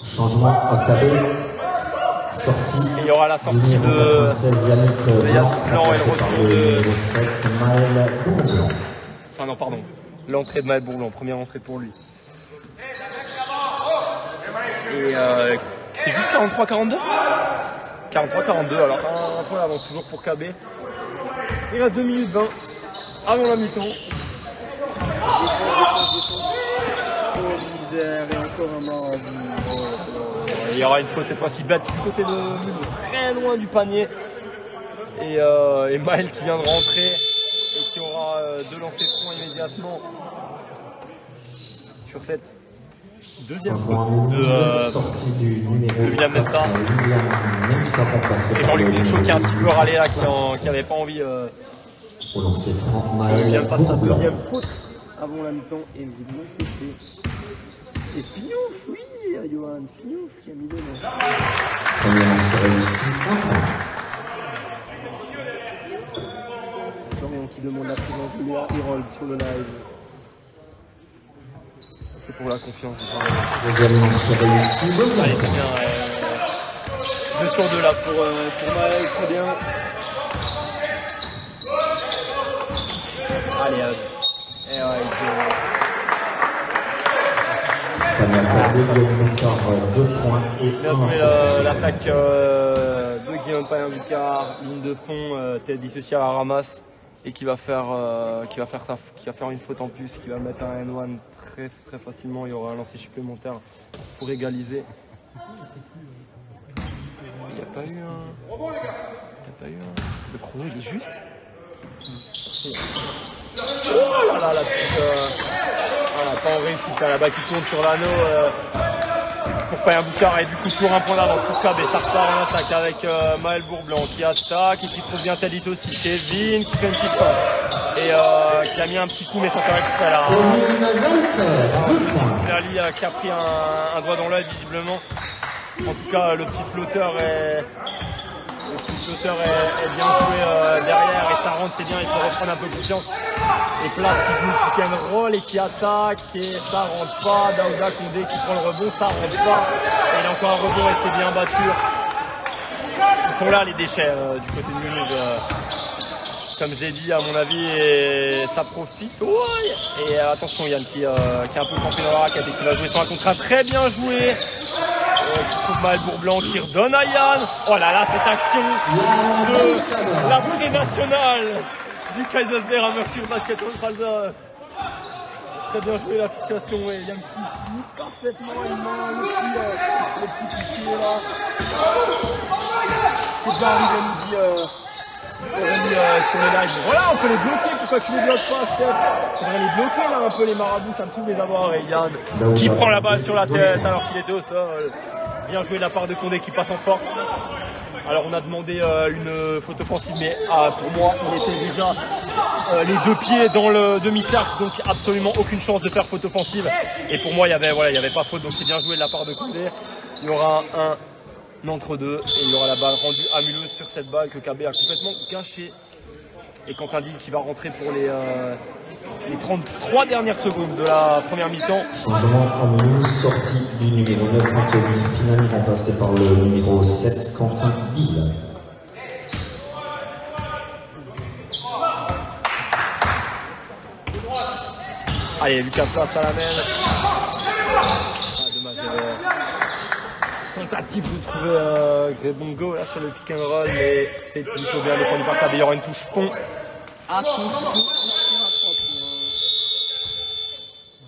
Changement à KB. Sortie. Et il y aura la sortie de 96 Yannick Blanc, Blanc et le par retour le numéro 7 Maël Bourblanc. Enfin non, pardon. L'entrée de Maël Bourblanc, première entrée pour lui. Et c'est juste 43-42 43-42, alors un point d'avance toujours pour KB. Il reste 2 minutes 20 avant la mi-temps. Et encore un mort. Il y aura une faute cette fois-ci bête du côté de Mulhouse, très loin du panier. Et Maël qui vient de rentrer et qui aura 2 lancers francs immédiatement sur cette deuxième faute de sortie du numéro William Mensa. C'est Jean-Luc Monchot qui a un petit peu râlé là, qui n'avait pas envie. Au lancer franc, Il Maël vient de passer sa Bourblanc. deuxième faute. Avant la mi-temps, et visiblement c'était. Et Spinouf, oui, Johan, Spinouf qui a mis deux. Premier lancer réussi, 1 point. Jean-Léon qui demande la présence de Léa Herold sur le live. C'est pour la confiance de Jean-Léon. Deuxième lancer réussi, deuxième Allez, c'est point. bien. 2 sur 2 là pour Maël, très bien. Allez, et ouais, Panier accordé, Guillaume Boucard, 2 points et bien 1 joué l'attaque de Guillaume Payen-Boucard, ligne de fond, tête dissociée à la ramasse et qui va faire une faute en plus, qui va mettre un N1 très très facilement. Il y aura un lancer supplémentaire pour égaliser. Il n'y a pas eu un. Le chrono il est juste. Oh là là, la petite. Voilà, pas en réussite, la balle qui tourne sur l'anneau pour Payen Boucard et du coup toujours un point d'avance pour KB. Ça repart en attaque avec Maël Bourblanc qui attaque et qui trouve bien Tadis aussi. Kevin qui fait une petite faute et qui a mis un petit coup mais sans faire exprès là. Kevin Walter, 2 points. Lali qui a pris un doigt dans l'œil visiblement. En tout cas le petit flotteur est Le petit flotteur est bien joué derrière et ça rentre, c'est bien, il faut reprendre un peu confiance. Et Place qui joue le pick and roll et qui attaque et ça rentre pas. Daouda Condé qui prend le rebond, ça rentre pas. Et il a encore un rebond et c'est bien battu. Ils sont là les déchets du côté de Mulhouse. Comme j'ai dit à mon avis, et ça profite. Ouais. Et attention Yann qui est un peu campé dans la raquette et qui va jouer sur un contre 1 très bien joué. Qui trouve mal Bourblanc, qui redonne à Yann. Oh là là, cette action de la pré-nationale du Kaisersberg sur Basket Alsace. Très bien joué la fixation et Yann qui finit parfaitement une main, le petit piqué là. C'est bien arrivé, nous dit sur les lives. Voilà, on peut les bloquer, pourquoi tu les bloques pas, Steph? On devrait les bloquer là un peu les marabouts, ça me saoule les avoir. Et Yann qui prend la balle sur la tête alors qu'il était au sol. Bien joué de la part de Condé qui passe en force. Alors on a demandé une faute offensive, mais pour moi il était déjà les deux pieds dans le demi-cercle, donc absolument aucune chance de faire faute offensive. Et pour moi il y avait pas faute, donc c'est bien joué de la part de Condé. Il y aura un entre deux et il y aura la balle rendue à Mulhouse sur cette balle que KB a complètement gâchée. Et Quentin Dill qui va rentrer pour les 33 dernières secondes de la première mi-temps. Changement en Mulhouse, sortie du numéro 9 Anthony Spinani remplacé par le numéro 7 Quentin Dill. Allez, Lucas Place à la main. Dommage, il y avait tentative de trouver Grebongo là sur le pick and roll, mais c'est plutôt bien défendu par KB. Il y aura une touche fond. Attention,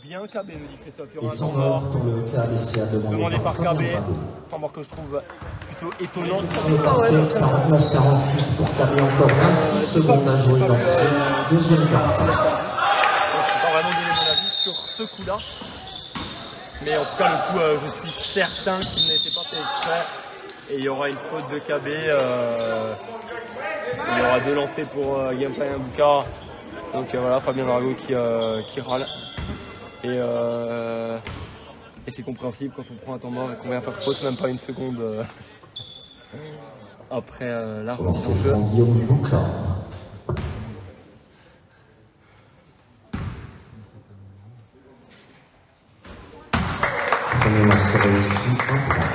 bien KB, nous dit Christophe. Il y aura un temps mort pour le KBCA demandé par KB. Temps mort que je trouve plutôt étonnant. 49-46 pour KB, encore 26 secondes à jouer dans ce deuxième quart-temps. Je ne peux pas vraiment donner mon avis sur ce coup-là. Mais en tout cas, le coup, je suis certain qu'il n'était pas fait exprès. Et il y aura une faute de KB. Il y aura deux lancers pour Gameplay Mbouka. Donc voilà, Fabien Drago qui râle. Et c'est compréhensible quand on prend un temps mort et qu'on vient faire faute, même pas une seconde après la remise en jeu. Guillaume Boucard. Premier lancer réussi, un point.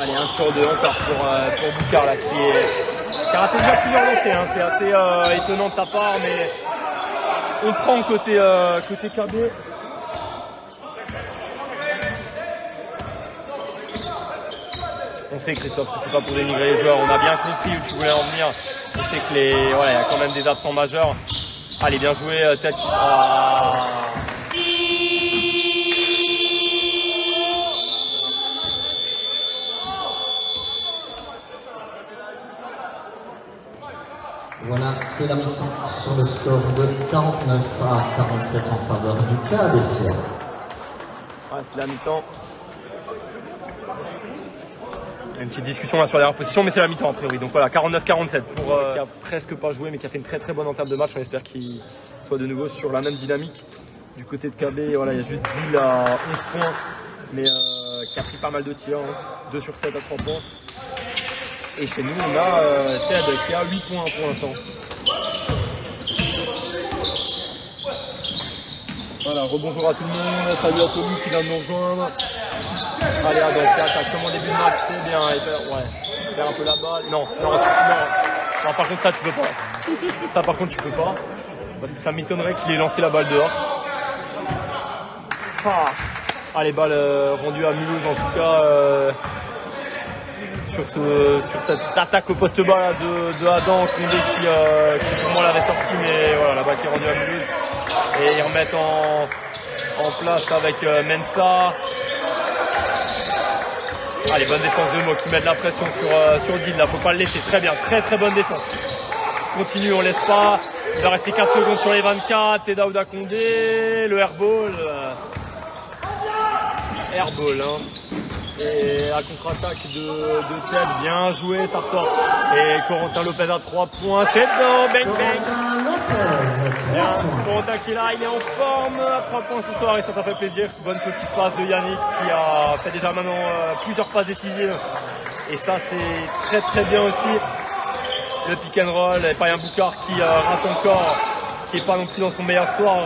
Allez, 1 sur 2 encore pour Boucard là, qui a raté déjà plusieurs lancers, hein. C'est assez étonnant de sa part, mais on prend côté KB. On sait, Christophe, que c'est pas pour dénigrer les joueurs. On a bien compris où tu voulais en venir. On sait que il y a quand même des absents majeurs. Allez, bien joué, tête. Voilà, c'est la mi-temps sur le score de 49-47 en faveur du KBCA. Ouais, c'est la mi-temps. Une petite discussion là sur la dernière position, mais c'est la mi-temps a priori. Donc voilà, 49-47 pour qui a presque pas joué, mais qui a fait une très très bonne entame de match. On espère qu'il soit de nouveau sur la même dynamique du côté de KB. Voilà, il y a juste Dill à 11 points, mais qui a pris pas mal de tirs, hein. 2 sur 7 à 3 points. Et chez nous, on a Ted qui a 8 points pour l'instant. Voilà, rebonjour à tout le monde. Salut à Tommy qui vient de nous rejoindre. Allez, Adam, attaque comme en début de match, c'est bien. Faire un peu la balle. Non, par contre, ça, tu peux pas. Ça, par contre, tu peux pas. Parce que ça m'étonnerait qu'il ait lancé la balle dehors. Allez, balle rendue à Mulhouse, en tout cas. Sur cette attaque au poste bas là, de Adam Condé qui pour moi l'avait sorti, mais voilà, la balle qui est rendue à Mulhouse et ils remettent en place avec Mensa. Allez, bonne défense de Mo qui met de la pression sur Dill, là faut pas le laisser, très bien, très très bonne défense. Continue, on laisse pas, il va rester 4 secondes sur les 24 et Daouda Condé, le airball hein. Et la contre-attaque de Ted, bien joué, ça ressort. Et Corentin Lopez à 3 points, c'est dedans, bang bang. Corentin qui est là, il est en forme à 3 points ce soir et ça t'a fait plaisir. Bonne petite passe de Yannick qui a fait déjà maintenant plusieurs passes décisives. Et ça c'est très bien aussi. Le pick and roll et Payen Boucard qui rate encore, qui n'est pas non plus dans son meilleur soir.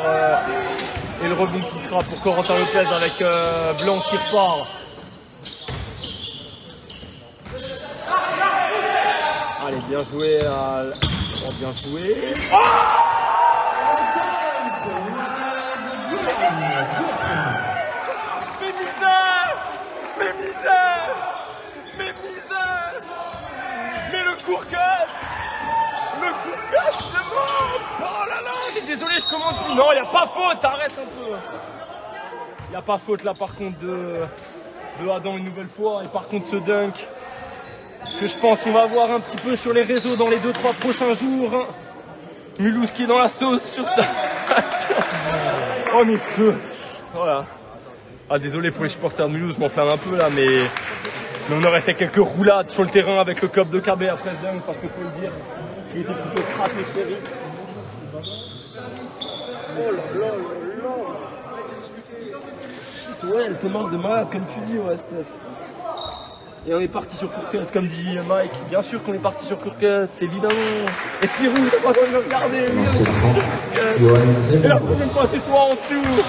Et le rebond qui sera pour Corentin Lopez avec Blanc qui repart. Allez, bien joué. Oh, bien joué. Oh mes misères! Mes misères! Mes misères! Mais le court-cut! Le court-cut, c'est bon! Oh là là! Mais désolé, je commande plus. Non, il n'y a pas faute, arrête un peu. Il n'y a pas faute là par contre de Adam une nouvelle fois. Et par contre ce dunk que je pense qu'on va voir un petit peu sur les réseaux dans les 2-3 prochains jours. Mulhouse qui est dans la sauce sur cette oh mais ce... Voilà. Ah désolé pour les supporters de Mulhouse, je m'enflamme un peu là, mais on aurait fait quelques roulades sur le terrain avec le cop de KB après ce dunk, parce qu'il faut le dire, il était plutôt stratosphérique. Oh là là là là. Ouais, elle commence de malade comme tu dis, ouais Steph. Et on est parti sur Courquette, comme dit Mike. Bien sûr qu'on est parti sur Courquette, c'est évidemment. Espirou, il n'a pas besoin de me regarder. Et la prochaine fois, c'est toi en dessous.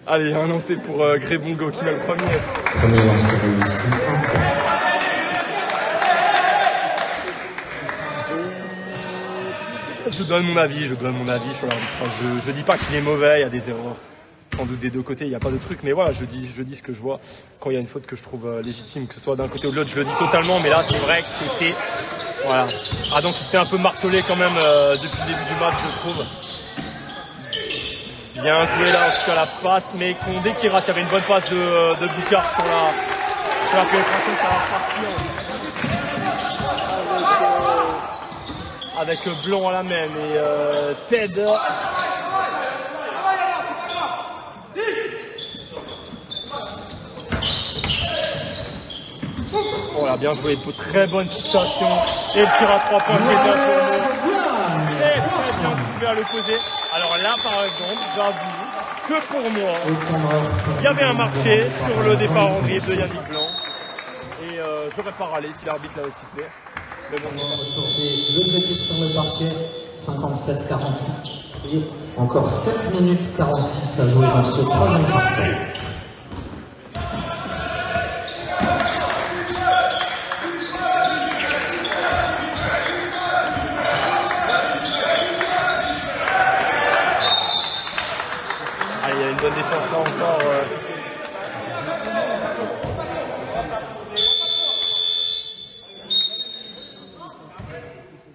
Allez, un lancé pour Grébongo qui met le premier. Premier lancé réussi. Je donne mon avis sur l'arbitrage. Je dis pas qu'il est mauvais, il y a des erreurs. Sans doute des deux côtés, il n'y a pas de truc, mais voilà, je dis ce que je vois. Quand il y a une faute que je trouve légitime, que ce soit d'un côté ou de l'autre, je le dis totalement, mais là c'est vrai que c'était... Voilà. Ah donc il se fait un peu marteler quand même depuis le début du match, je trouve. Bien joué là, en tout cas la passe, mais dès qu'il rate, il y avait une bonne passe de Boucard sur la pénétration, ça va repartir. Avec Blanc à la main et Ted... Voilà, bien joué, très bonne fixation. Et le tir à 3 points qui est bien pour nous. Très bien trouvé à l'opposé. Alors là, par exemple, j'avoue que pour moi, il y avait un marché sur le départ en grille de Yannick Blanc. Et j'aurais pas râlé si l'arbitre l'avait sifflé. Mais bon, deux équipes sur le parquet, 57-48. Et encore 7 minutes 46 à jouer dans ce troisième partie. bonne défense là encore.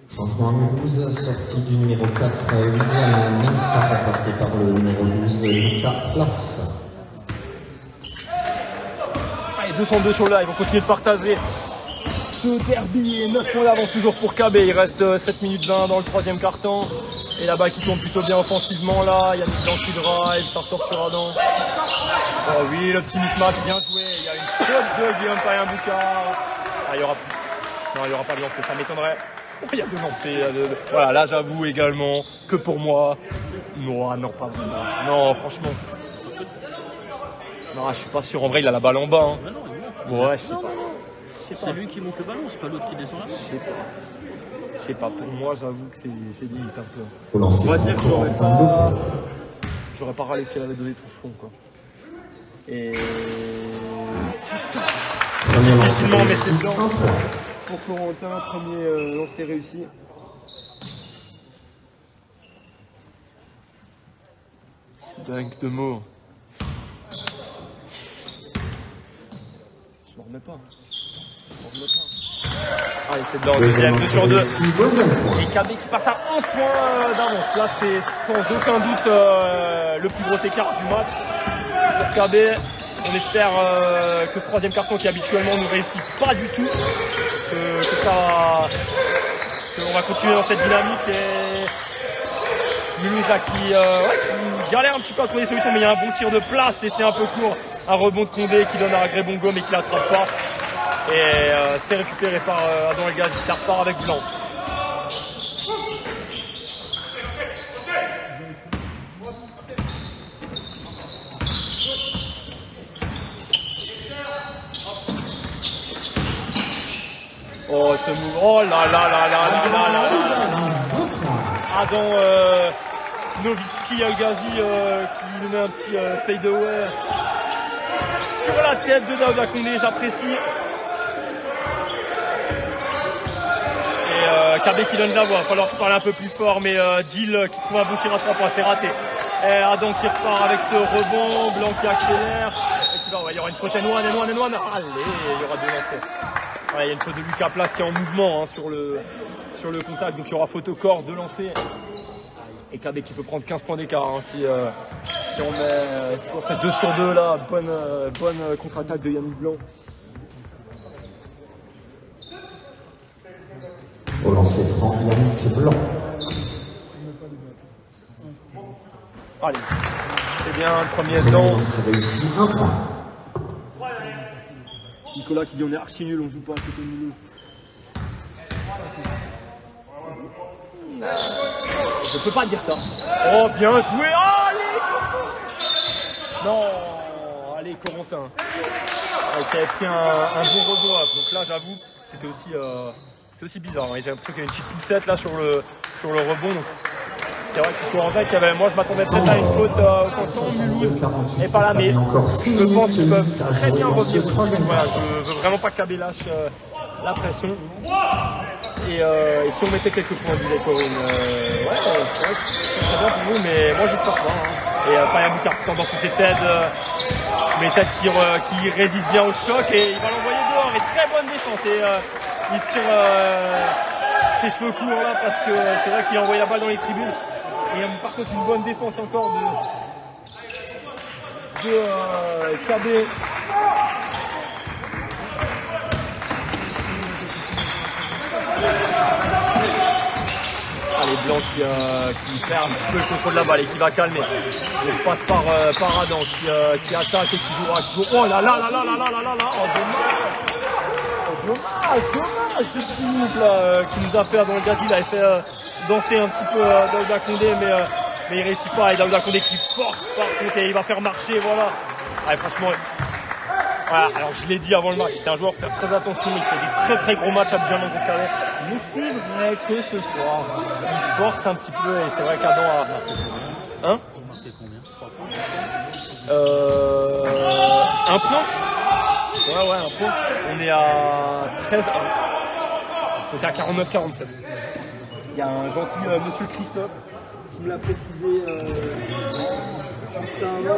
Changement à Mulhouse, sortie du numéro 4, William Mensa, remplacé par le numéro 12, Lucas Place. Allez, 202 sur le live, ils vont continuer de partager ce derby et 9 points d'avance toujours pour KB. Il reste 7 minutes 20 dans le troisième quart-temps. Et là-bas qui tourne plutôt bien offensivement là, il y a Blanc qui drive, ça ressort sur Adam. Oh oui, le petit mismatch, bien joué. Il y a une faute de Guillaume Payen Boucard. Ah, il y aura plus. Non, il n'y aura pas de lancer, ça m'étonnerait. Oh, il y a deux lancers. Voilà, là j'avoue également que pour moi. Non, non, pas vraiment. Non, franchement. Non, je suis pas sûr. En vrai, il a la balle en bas. Hein. Non, ouais, je sais pas. C'est lui qui monte le ballon, c'est pas l'autre qui descend là. Je sais pas, pour moi j'avoue que c'est limite un peu. On va dire que j'aurais pas râlé si elle avait donné tout ce fond quoi. Et... difficilement mais c'est blanc. Pour Corentin, premier lancer réussi. C'est dingue de mots. Je m'en remets pas. Allez, c'est dedans, deuxième, 2 sur 2. Et KB qui passe à 11 points d'avance. Là, c'est sans aucun doute le plus gros écart du match. Pour KB, on espère que ce troisième carton qui habituellement ne réussit pas du tout, qu'on va continuer dans cette dynamique. Et Mulhouse là qui galère un petit peu à trouver des solutions, mais il y a un bon tir de place et c'est un peu court. Un rebond de Condé qui donne à Grébongo mais qui l'attrape pas. Et c'est récupéré par Adam Elgaz, ça repart avec Blanc. Oh, ce move. Oh là là là là là là là là. Adam Nowitzki Algazi qui nous met un petit fade away sur la tête de Daouda Koundé, j'apprécie. Et KB qui donne la voix, il va falloir que je parle un peu plus fort, mais Dill qui trouve un bon tir à 3 points, c'est raté. Et Adam qui repart avec ce rebond, Blanc qui accélère. Et puis là, il y aura une faute N1. Allez, il y aura 2 lancers. Ouais, il y a une faute de Lucas Place qui est en mouvement hein, sur le contact, donc il y aura faute au corps, 2 lancers. Et KB qui peut prendre 15 points d'écart hein, si on fait 2 sur 2 là, bonne contre-attaque de Yannick Blanc. Au lancer franc, Yannick Blanc. Allez, c'est bien, le premier temps. C'est réussi, 1 point. Nicolas qui dit on est archi nul, on joue pas à côté de Mulhouse. Je peux pas dire ça. Oh, bien joué. Oh, allez, non, allez, Corentin. Qui avait pris un bon rebond. Donc là, j'avoue, c'était aussi bizarre. Hein. J'ai l'impression qu'il y a une petite poussette là sur le rebond. Donc, c'est vrai que Corentin, moi je m'attendais peut-être à une faute offensive, Mulhouse n'est pas là, mais je pense qu'ils peuvent très bien revenir. Voilà, je veux vraiment pas que KB lâche la pression. Et si on mettait quelques points, disait Corinne, ouais, c'est vrai que c'est très bien pour vous, mais moi j'espère pas. Hein. Et Payam Boukar qui tente d'enfoncer Ted, mais Ted qui résiste bien au choc et il va l'envoyer dehors. Et très bonne défense. Et il se tire ses cheveux courts là parce que c'est vrai qu'il a envoyé la balle dans les tribunes. Et par contre une bonne défense encore de KB. Allez, Blanc qui perd un petit peu le contrôle de la balle et qui va calmer. Il passe par Adam qui attaque et qui jouera. Oh là là là là là là là là là. Oh, dommage ce petit move là qui nous a fait dans le gaz. Il avait fait danser un petit peu Daouda Koundé mais il réussit pas. Et Daouda Koundé qui force par contre et il va faire marcher, voilà. Allez, franchement. Voilà, alors je l'ai dit avant le match, c'est un joueur faire très attention, il fait des très très gros matchs à Abidjan contre Calais. Mais c'est vrai que ce soir, il force un petit peu et c'est vrai qu'Adam a marqué. Hein? Un point? Ouais, un point. On est à 13-1. On est à 49-47. Il y a un gentil monsieur Christophe qui me l'a précisé juste avant.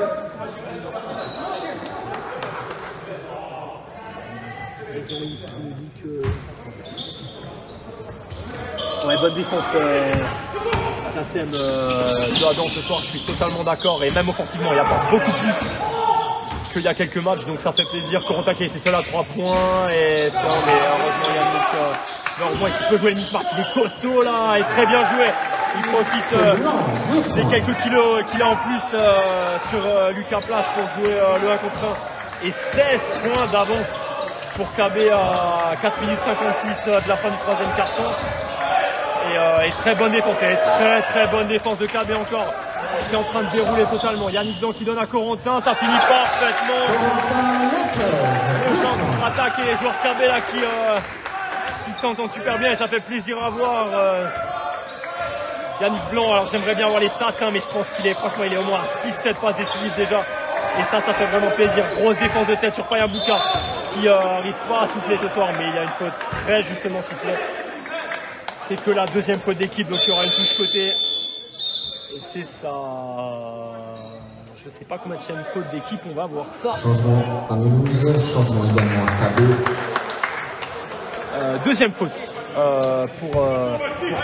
Jean-Yves qui nous dit que. Ouais, bonne défense KCM de Adam ce soir, je suis totalement d'accord. Et même offensivement, il n'y a pas beaucoup plus qu'il y a quelques matchs, donc ça fait plaisir. Corentin qui c'est seul à 3 points. Et ça, mais heureusement, Yannick, heureusement, il peut jouer le mismatch. Il est costaud là et très bien joué. Il profite des quelques kilos qu'il a en plus sur Lucas Place pour jouer le 1 contre 1. Et 16 points d'avance pour KB à 4 minutes 56 de la fin du 3e carton. Et très bonne défense, et très bonne défense de KB encore, qui est en train de dérouler totalement. Yannick Blanc qui donne à Corentin, ça finit parfaitement. Le genre de contre-attaque et les joueurs KB là qui s'entendent super bien et ça fait plaisir à voir. Yannick Blanc, alors j'aimerais bien voir les stats, hein, mais je pense qu'il est franchement il est au moins à 6-7 passes décisives déjà. Et ça fait vraiment plaisir. Grosse défense de tête sur Payam Boukar qui n'arrive pas à souffler ce soir, mais il y a une faute très justement soufflée. C'est que la deuxième faute d'équipe, donc il y aura une touche côté. Et c'est ça. Je sais pas combien de faute d'équipe, on va voir ça. Changement à Mulhouse, changement également à KB. Deuxième faute pour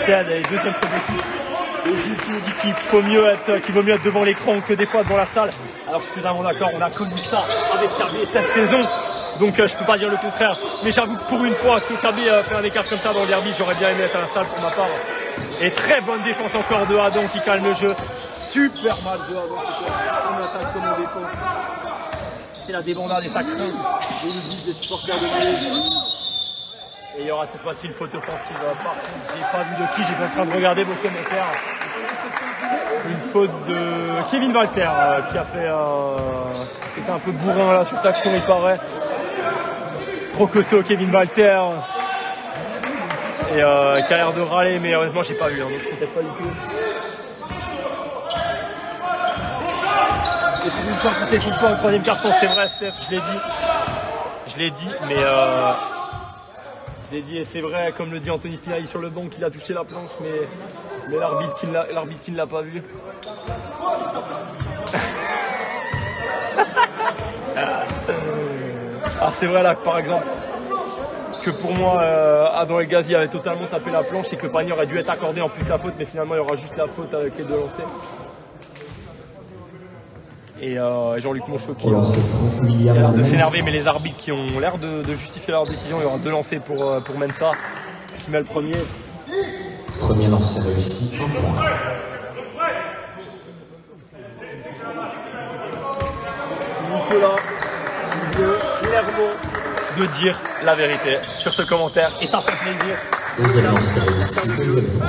Ted et deuxième faute d'équipe. Et Gilles qui nous dit qu'il vaut mieux être devant l'écran que des fois devant la salle. Alors je suis totalement d'accord, on a connu ça avec KB cette saison. Donc je peux pas dire le contraire. Mais j'avoue que pour une fois que KB fait un écart comme ça dans le derby, j'aurais bien aimé être à la salle pour ma part. Et très bonne défense encore de Adam qui calme le jeu. Super match de Adam. On attaque comme on défense. C'est la débandade et ça craint. Et ils disent des supporters de Mulhouse. Et il y aura cette fois-ci une faute offensive. Par contre, j'ai pas vu de qui, j'étais en train de regarder vos commentaires. Une faute de Kevin Walter qui a fait qui était un peu bourrin là sur cette action, il paraît. Trop costaud Kevin Walter. et qui a l'air de râler, mais honnêtement j'ai pas vu, hein, donc je ne peut-être pas du tout. Et pour une fois qu'on s'écoute pas au troisième carton, c'est vrai Steph, je l'ai dit, mais je l'ai dit et c'est vrai, comme le dit Anthony Spinelli sur le banc, qu'il a touché la planche, mais l'arbitre qui ne l'a pas vu. Ah, c'est vrai là, par exemple, que pour moi, Adam El Ghazi avait totalement tapé la planche et que le panier aurait dû être accordé en plus de la faute, mais finalement il y aura juste la faute avec les deux lancers. Et Jean-Luc Monchot qui a l'air de s'énerver, mais les arbitres qui ont l'air de justifier leur décision. Il y aura 2 lancers pour Mensa qui met le premier. Premier lancer réussi, 1 point. Nicolas veut clairement de dire la vérité sur ce commentaire et ça fait plaisir. Deuxième lancer réussi, 2e point.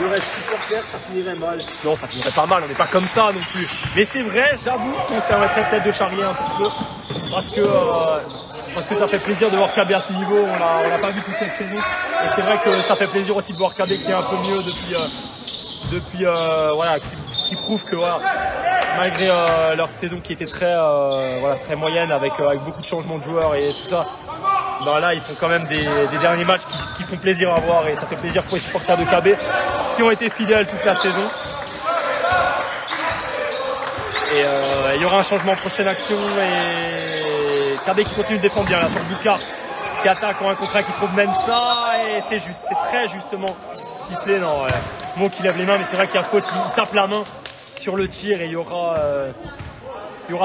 Le reste supporter, ça finirait mal. Non, ça finirait pas mal, on n'est pas comme ça non plus. Mais c'est vrai, j'avoue qu'on se permettrait peut-être de charrier un petit peu. Parce que ça fait plaisir de voir KB à ce niveau, on l'a pas vu toute cette saison. Et c'est vrai que ça fait plaisir aussi de voir KB qui est un peu mieux depuis voilà, qui prouve que voilà, malgré leur saison qui était très moyenne avec beaucoup de changements de joueurs et tout ça, ben là ils font quand même des derniers matchs qui font plaisir à voir et ça fait plaisir pour les supporters de KB qui ont été fidèles toute la saison. Et il y aura un changement en prochaine action et KB qui continue de défendre bien là sur Bouka qui attaque en un contrat qui trouve même ça et c'est juste, c'est très justement sifflé. Non, Mo qui lève les mains mais c'est vrai qu'il y a faute, il tape la main sur le tir et il y aura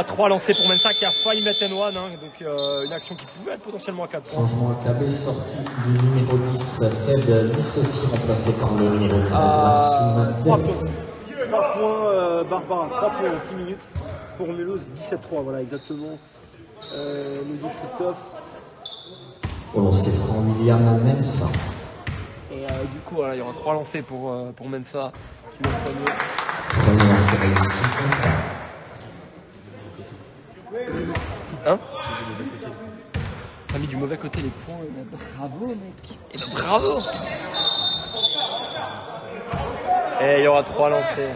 3 lancers pour Mensa qui a failli mettre N1, hein, donc une action qui pouvait être potentiellement à 4 points. Changement à KB, sortie du numéro 10, Ted Lissossi, remplacé par le numéro 13, Maxime 3 points, Barbara, 3 points en 6 minutes. Pour Mulhouse, 17-3, voilà exactement. Nous dit Christophe. Au lancer franc, William Mensa. Et du coup, voilà, il y aura 3 lancers pour Mensa qui met le premier. Premier lancer réussi, 1 point. Hein? T'as mis du mauvais côté les points. Bravo mec. Et ben bravo. Et il y aura 3 lancers.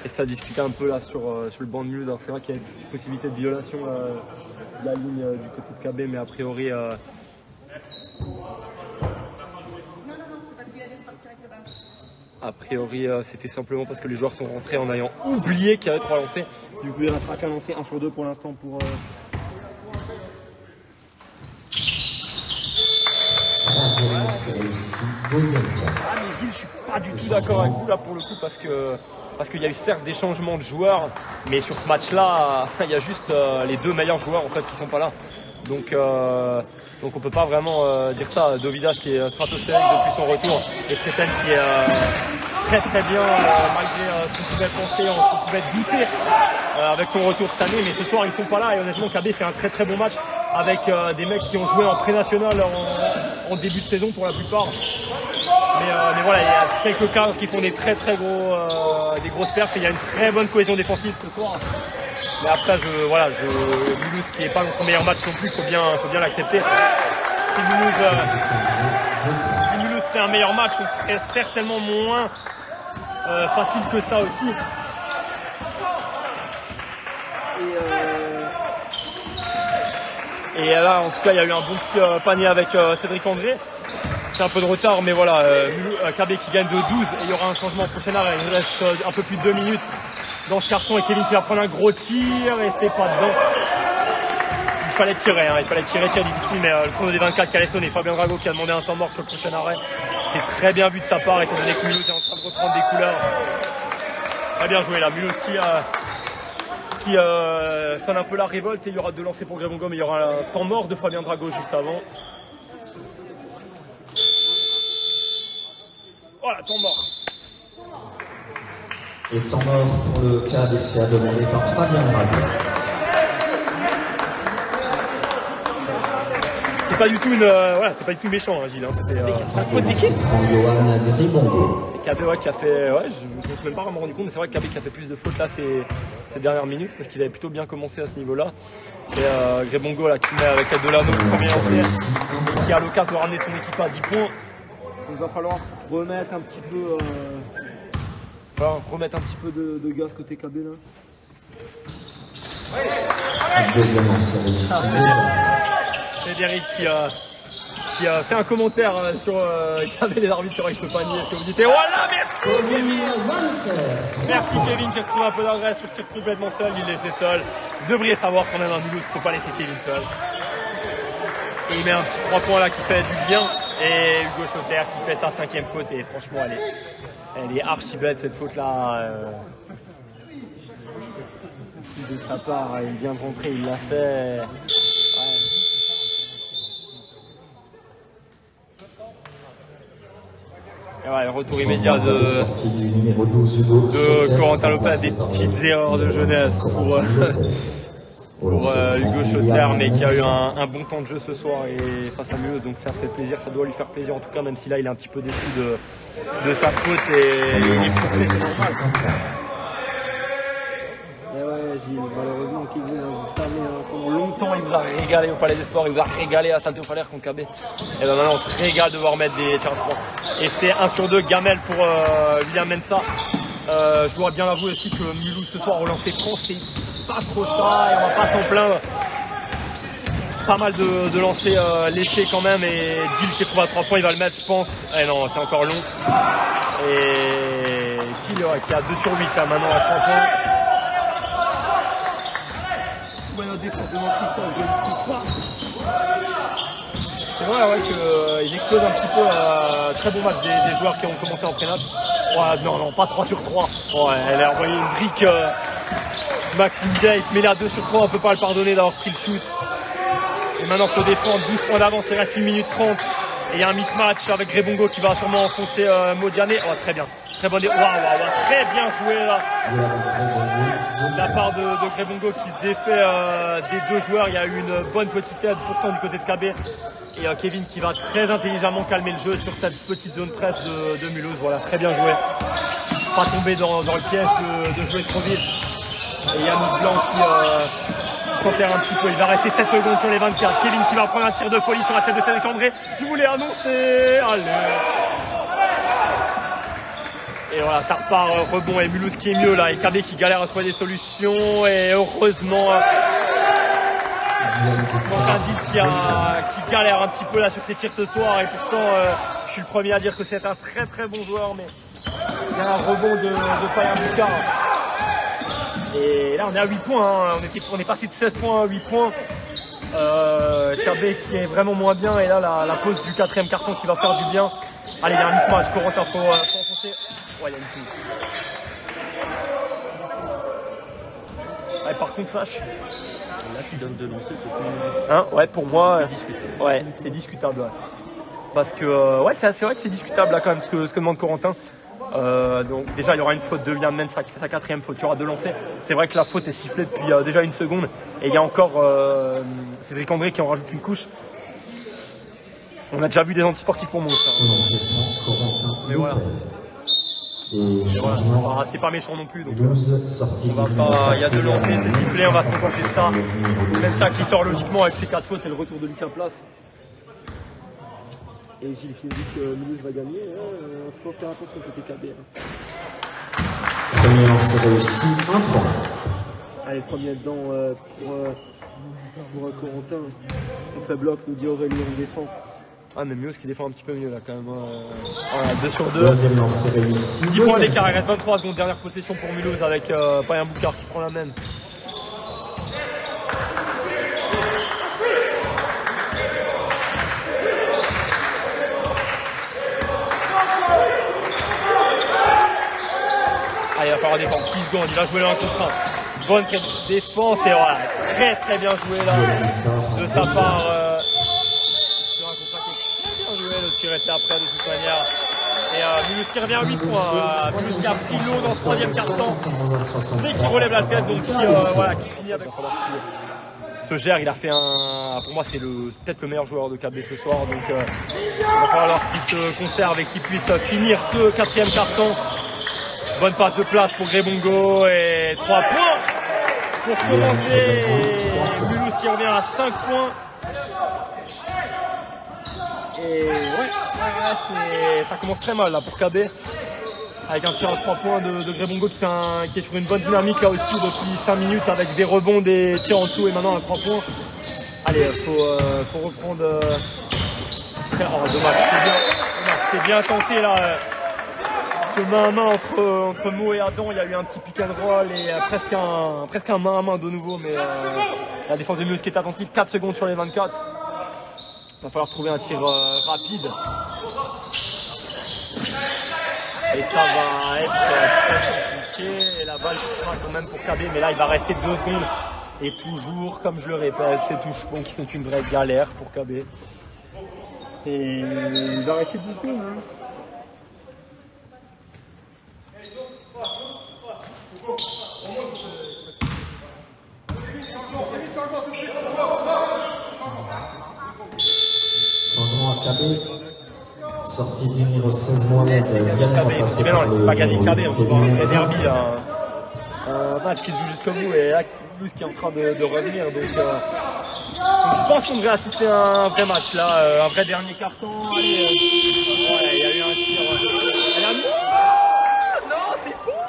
Et ça discutait un peu là sur le banc de Mulhouse. Alors c'est vrai qu'il y a une possibilité de violation de la ligne du côté de KB, mais a priori c'était simplement parce que les joueurs sont rentrés en ayant oublié qu'il y avait 3 lancers. Du coup, il restera qu'un lancé, 1 sur 2 pour l'instant pour. Troisième lancer réussi, 2e point. Ah mais Gilles, je suis pas du tout d'accord avec vous là pour le coup parce qu'il y a eu certes des changements de joueurs, mais sur ce match-là, il y a juste les 2 meilleurs joueurs en fait qui sont pas là. Donc on peut pas vraiment dire ça. Dovidas qui est stratosphérique depuis son retour et Sreten qui est très bien malgré ce qu'on pouvait penser, ce qu'on pouvait douter avec son retour cette année. Mais ce soir ils sont pas là et honnêtement KB fait un très bon match avec des mecs qui ont joué en pré-national en début de saison pour la plupart. Mais voilà, il y a quelques cadres qui font des très gros, des grosses perfs et il y a une très bonne cohésion défensive ce soir. Mais après, Mulhouse qui n'est pas dans son meilleur match non plus, faut bien l'accepter. Si Mulhouse fait un meilleur match, on serait certainement moins facile que ça aussi. Et là, en tout cas, il y a eu un bon petit panier avec Cédric André. C'est un peu de retard, mais voilà, KB qui gagne de 12 et il y aura un changement au prochain arrêt. Il reste un peu plus de 2 minutes dans ce carton et Kevin qui va prendre un gros tir et c'est pas dedans. Il fallait tirer, tir difficile, mais le chrono des 24 qui allait sonner. Fabien Drago qui a demandé un temps mort sur le prochain arrêt. C'est très bien vu de sa part, étant donné que Mulhouse est en train de reprendre des couleurs. Très bien joué là, Mulhouse qui sonne un peu la révolte et il y aura 2 lancers pour Grébongo, mais il y aura un temps mort de Fabien Drago juste avant. Voilà, temps mort. Et temps mort pour le KBCA demandé par Fabien Drago. pas du tout voilà, c'était pas du tout méchant, hein, Gilles. Hein. C'était un faute d'équipe. Johan Gribongo. Et KB qui a fait, ouais, je me suis même pas vraiment rendu compte, mais c'est vrai que KB qui a fait plus de fautes là ces dernières minutes parce qu'ils avaient plutôt bien commencé à ce niveau-là. Et Gribongo là qui met avec l'aide de l'anneau le premier lancé, qui a l'occasion de ramener son équipe à 10 points. Il va falloir remettre un petit peu, de gaz côté KB là. Deuxième lancé réussi. Frédéric qui a fait un commentaire sur KB les arbitres sur Expo Panier. Est-ce que vous dites voilà, merci Kevin. Merci Kevin qui retrouve un peu d'adresse sur ce tir complètement seul, il est laissé seul. Vous devriez savoir quand même à Mulhouse qu'il ne faut pas laisser Kevin seul. Et il met un petit 3 points là qui fait du bien. Et Hugo Schotter qui fait sa 5e faute. Et franchement, elle est archi bête cette faute là. De sa part, il vient de rentrer, il l'a fait. Et ouais, le retour immédiat de Corentin Lopez, des petites erreurs de jeunesse pour Hugo Schotter, mais qui a eu un bon temps de jeu ce soir et face à Mulhouse, donc ça fait plaisir, ça doit lui faire plaisir en tout cas, même si là il est un petit peu déçu de sa faute et il est frustré, c'est normal. Et ouais, Gilles, malheureusement, Kevin, vous savez, Pendant longtemps, il vous a régalé au Palais des Sports, il vous a régalé à Saint-Théophalaire contre KB. Et ben maintenant, on se régale de voir mettre des tirs à 3. Et c'est 1 sur 2 gamelle pour William Mensah. Je dois bien avouer aussi que Mulhouse ce soir au lancer franc, c'est pas trop ça et on va pas s'en plaindre. Pas mal de lancers léchés quand même et Gilles qui trouve à 3 points, il va le mettre je pense. Eh non, c'est encore long. Et Gilles qui a 2 sur 8 là maintenant à 3 points. C'est vrai ouais, qu'ils explosent un petit peu. Très bon match des joueurs qui ont commencé en pré-nat. Ouais, non, pas 3 sur 3. Ouais, elle a envoyé une brique. Maxime Day, il se met là 2 sur 3, on peut pas le pardonner d'avoir pris le shoot. Et maintenant il faut défendre, 12 points d'avance, il reste 1 minute 30. Et il y a un mismatch avec Grébongo qui va sûrement enfoncer Modiane. Oh, très bien. Très bonne. Waouh, très bien joué là. De la part de Grébongo qui se défait des 2 joueurs. Il y a eu une bonne petite aide pourtant du côté de KB. Et Kevin qui va très intelligemment calmer le jeu sur cette petite zone presse de Mulhouse. Voilà, très bien joué. Pas tomber dans le piège de jouer trop vite. Et Yannick Blanc qui s'enterre un petit peu. Il va rester 7 secondes sur les 24. Kevin qui va prendre un tir de folie sur la tête de Cédric André. Je vous l'ai annoncé. Allez. Et voilà, ça repart rebond et Mulhouse qui est mieux là. Et KB qui galère à trouver des solutions. Et heureusement, Gilles qui galère un petit peu là sur ses tirs ce soir. Et pourtant, je suis le premier à dire que c'est un très très bon joueur. Mais il y a un rebond de Payam Boucar. Et là on est à 8 points, hein. On est passé de 16 points à 8 points. KB qui est vraiment moins bien et là la pause du 4e carton qui va faire du bien. Allez, il y a un mismatch, Corentin faut enfoncer. Ouais, il y a une touche. Ouais, par contre Flash. Là tu donnes de lancer ce coup. Hein, ouais, pour moi, ouais, c'est discutable. Ouais. Parce que ouais, c'est vrai que c'est discutable là quand même ce que demande Corentin. Donc déjà il y aura une faute de William Mensah qui fait sa 4e faute, il y aura 2 lancers. C'est vrai que la faute est sifflée depuis déjà 1 seconde et il y a encore Cédric André qui en rajoute une couche. On a déjà vu des antisportifs pour moi. Mais voilà. Et voilà, c'est pas méchant non plus. Donc, 12 sorties. Il y a 2 lancers, c'est sifflé, on va se contenter de ça. Mensah qui sort logiquement avec ses 4 fautes et le retour de Lucas Place. Et Gilles qui dit que Mulhouse va gagner, il faut faire attention côté KB. Premier lancé réussi, 1 point. Allez, premier dedans pour Corentin. On fait bloc, nous dit Aurélie, on défend. Ah mais Mulhouse qui défend un petit peu mieux là quand même. Voilà, 2 sur 2. Deuxième lancé réussi. 10 points d'écart, il reste 23 secondes, dernière possession pour Mulhouse avec Payam Boucar qui prend la main. Allez, il va falloir défendre 6 secondes, il va jouer le 1 contre 1. Bonne défense et voilà, très bien joué là de sa part. Sur un contre 1 qui est très bien joué, le tir était après de toute manière. Et Mulhouse qui revient à 8 points. Mulhouse qui a pris l'eau dans ce 3e quart-temps. Mais qui relève la tête, donc qui finit avec. se gère. Il a fait pour moi, c'est peut-être le meilleur joueur de KB ce soir. Donc, il va falloir qu'il se conserve et qu'il puisse finir ce 4e quart-temps. Bonne passe de place pour Grebongo et 3 points pour commencer. Mulhouse qui revient à 5 points. Et ouais, ça commence très mal là pour KB. Avec un tir à 3 points de Grebongo qui est sur une bonne dynamique là aussi depuis 5 minutes avec des rebonds, des tirs en dessous et maintenant un 3 points. Allez, faut reprendre. Oh, dommage, c'est bien tenté là. Ce main à main entre Mo et Adam, il y a eu un petit pick and roll et presque un main à main de nouveau, mais la défense de Mulhouse qui est attentive, 4 secondes sur les 24. Il va falloir trouver un tir rapide. Et ça va être très compliqué. Et la balle sera quand même pour KB, mais là il va rester 2 secondes. Et toujours, comme je le répète, ces touches-fonds qui sont une vraie galère pour KB. Et il va rester 2 secondes. Hein. Changement à KB. Sortie du numéro 16 Mohamed. Bien remplacé par le pas gagné numéro KB, 8 on se voit un vrai derby Kevin. là. Un match qui se joue jusqu'au bout et là, Mulhouse qui est en train de revenir. Donc je pense qu'on devrait assister à un vrai match là, un vrai dernier carton. Allez, ouais, il y a eu un tir. Elle a mis. Non, c'est faux.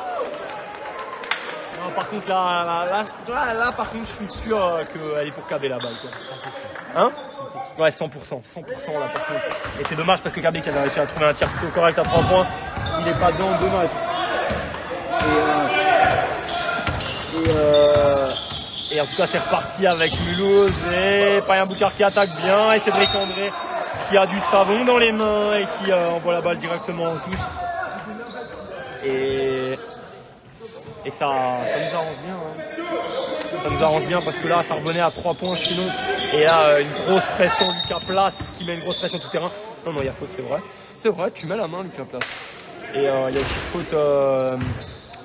Non, par contre là, par contre, je suis sûr qu'elle est pour KB la balle. Quoi. 100%. Hein 100%. Ouais, 100%. 100% là par contre. Et c'est dommage parce que KB qui avait réussi à trouver un tir plutôt correct à 3 points, il n'est pas dedans, dommage. Et en tout cas c'est reparti avec Mulhouse et Payen Boucard qui attaque bien et Cédric André qui a du savon dans les mains et qui envoie la balle directement en touche. Et ça nous arrange bien. Hein. Ça nous arrange bien parce que là ça revenait à 3 points sinon. Et là une grosse pression Lucas Place qui met une grosse pression tout terrain. Non, il y a faute, c'est vrai. C'est vrai, tu mets la main Lucas Place. Et il y a aussi faute.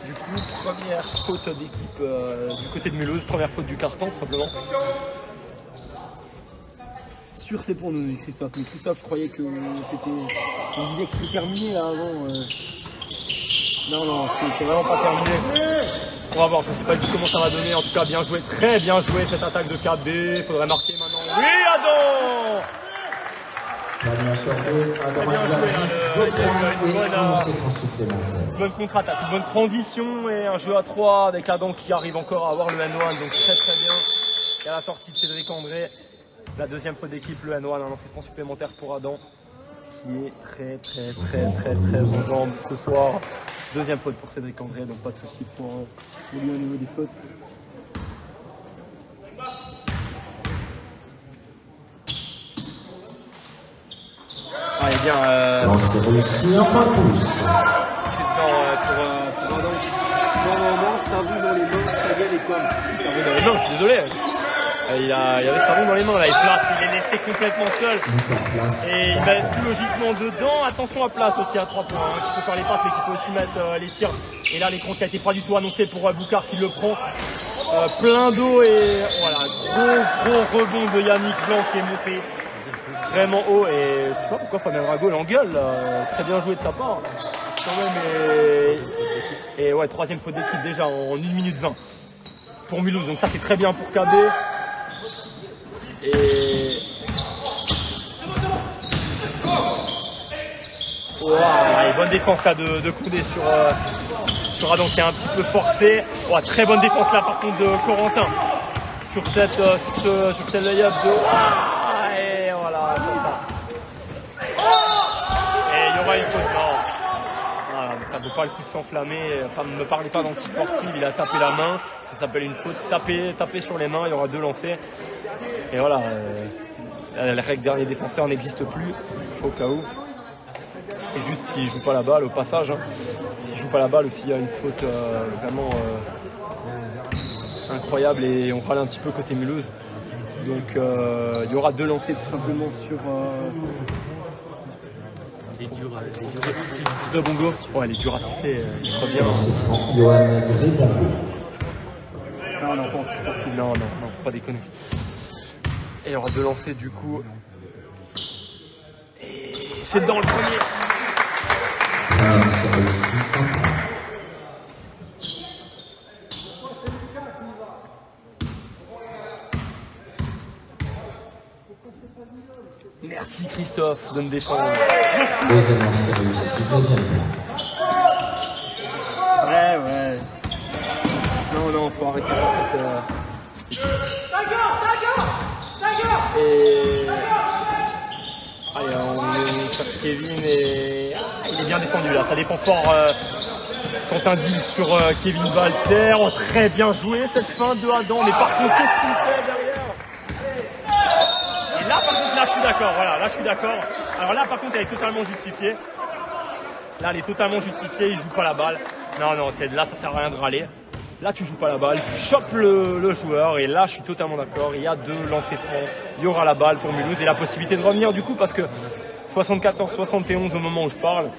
Du coup, première faute d'équipe du côté de Mulhouse, première faute du carton tout simplement. Sûr c'est pour nous Christophe, mais Christophe je croyais que c'était. On disait que c'était terminé là avant. Non, c'est vraiment pas terminé. On va voir, je sais pas du tout comment ça va donner. En tout cas, bien joué, très bien joué cette attaque de KB. Il faudrait marquer maintenant. Oui, Adam! Bonne contre-attaque, une bonne transition et un jeu à 3 avec Adam qui arrive encore à avoir le N1, donc très bien. Et à la sortie de Cédric André, la deuxième faute d'équipe, le N1, un lancer franc supplémentaire pour Adam qui est très en jambes ce soir. Deuxième faute pour Cédric André, donc pas de souci pour lui au niveau des fautes. Allez bien. C'est réussi, un point de pouce. Pour Adam. Non, savon dans les mains, ça vient les pommes. Savon dans les mains, je suis désolé. Il y avait savon dans les mains là, il est laissé complètement seul. Et il va plus logiquement dedans. Attention à Place aussi à 3 points, hein, qui peut faire les passes mais qui peut aussi mettre les tirs. Et là l'écran qui a été pas du tout annoncé pour Boucard qui le prend. Plein d'eau et voilà, gros rebond de Yannick Blanc qui est monté vraiment haut et je sais pas pourquoi Fabien Rago l'engueule, très bien joué de sa part quand même et ouais, troisième faute d'équipe déjà en 1 minute 20 pour Mulhouse, donc ça c'est très bien pour KB et bonne défense là de Condé sur Adam qui est un petit peu forcé. Très bonne défense là par contre de Corentin sur cette lay-up de et voilà ça. Et il y aura une faute. Voilà, mais ça ne vaut pas le coup de s'enflammer. Enfin, ne me parlez pas d'anti-sportif, il a tapé la main. Ça s'appelle une faute. Taper sur les mains, il y aura 2 lancers. Et voilà, la règle dernier défenseur n'existe plus au cas où. C'est juste s'il ne joue pas la balle au passage. Hein. S'il ne joue pas la balle aussi, il y a une faute vraiment incroyable et on râle un petit peu côté Mulhouse. Donc il y aura 2 lancers tout simplement sur de Bongo. Ouais, les durs à siffler, il croit bien. C'est Johan Grebongo. Alors non, pas anti-sportif. Non, faut pas déconner. Et il y aura 2 lancers du coup. Et c'est dans le premier. Premier lancer réussi, 1 point. Merci Christophe de me défendre. Deuxième lancer réussi, 2e point. Ouais. Non, faut arrêter Et... Allez, on cherche Kevin et... il est bien défendu là, ça défend fort Quentin Dill sur Kevin Walter. Oh, très bien joué cette fin de Adam, mais par contre, qu'est-ce qu'il fait derrière? Et là, par contre, là, je suis d'accord, voilà, là, je suis d'accord. Alors là, par contre, elle est totalement justifiée. Là, elle est totalement justifiée, il joue pas la balle. Non, Ted, là, ça sert à rien de râler. Là, tu joues pas la balle, tu chopes le joueur, et là, je suis totalement d'accord. Il y a 2 lancers francs, il y aura la balle pour Mulhouse et la possibilité de revenir du coup, parce que 74-71 au moment où je parle.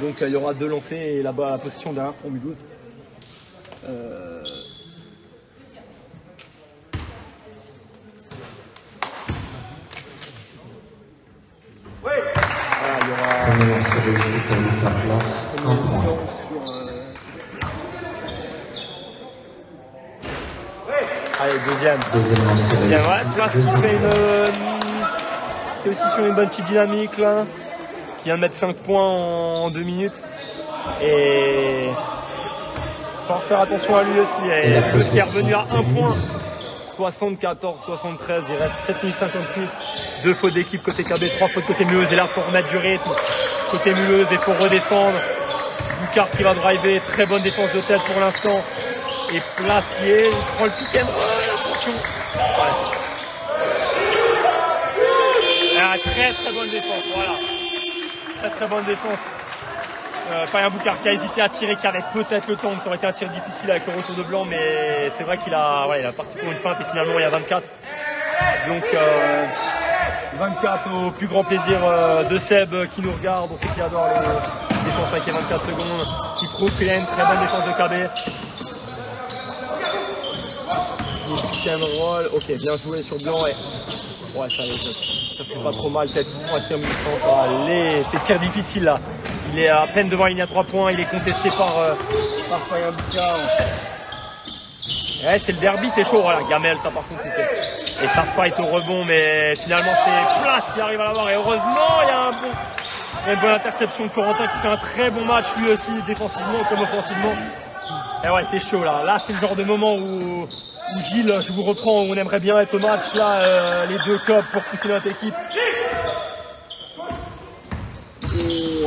Donc, il y aura 2 lancers et là-bas, la position derrière pour Mulhouse. Voilà, il y aura... Premier lancer réussi pour Lucas Place, 1 point. Allez, deuxième. Deuxième lancer réussi, Ouais, Place qui est aussi sur une bonne petite dynamique là, qui vient de mettre 5 points en 2 minutes. Et faut faire attention à lui aussi. Et le qui est revenu à 1 point. 74-73, il reste 7 minutes 58. 2 fautes d'équipe côté KB, 3 fautes côté Mulhouse. Et là, faut remettre du rythme côté Mulhouse et faut redéfendre. Boucard qui va driver, très bonne défense de tête pour l'instant. Et Place qui est, il prend le pick and roll, attention. Très bonne défense, voilà. Très bonne défense. Fabien Boucard qui a hésité à tirer, qui avait peut-être le temps, ça aurait été un tir difficile avec le retour de Blanc, mais c'est vrai qu'il a, il a parti pour une feinte et finalement il y a 24. Donc 24 au plus grand plaisir de Seb qui nous regarde, on sait qu'il adore les défenses avec les 24 secondes, qui prouve qu'il y a une très bonne défense de KB. Pick and roll, ok, bien joué sur Blanc. Ouais, ça fait pas trop mal, peut-être pour un tir mi-temps, ça va aller. C'est tir difficile là. Il est à peine devant la ligne à 3 points, il est contesté par Fabien Boucard. Ouais, c'est le derby, c'est chaud, voilà. Gamel, ça par contre, c'était. Et ça fight au rebond, mais finalement, c'est Place qui arrive à l'avoir. Et heureusement, il y a une bonne interception de Corentin qui fait un très bon match, lui aussi, défensivement comme offensivement. Et ouais, c'est chaud là. Là, c'est le genre de moment où Gilles, je vous reprends, on aimerait bien être au match là, les 2 copes pour pousser notre équipe. Et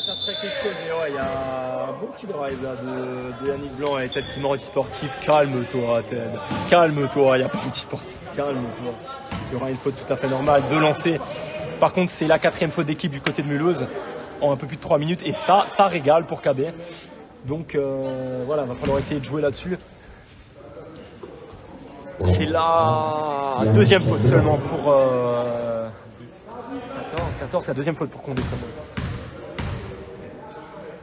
ça serait quelque chose, mais ouais, il y a un beau petit drive là de Yannick Blanc et Ted qui mord sportif. Calme-toi, Ted. Calme-toi, il n'y a pas anti-sportif. Calme-toi. Il y aura une faute tout à fait normale, 2 lancers. Par contre, c'est la 4e faute d'équipe du côté de Mulhouse en un peu plus de 3 minutes. Et ça régale pour KB. Donc voilà, il va falloir essayer de jouer là-dessus. C'est la 2e faute seulement pour 14, c'est la 2e faute pour Condé seulement.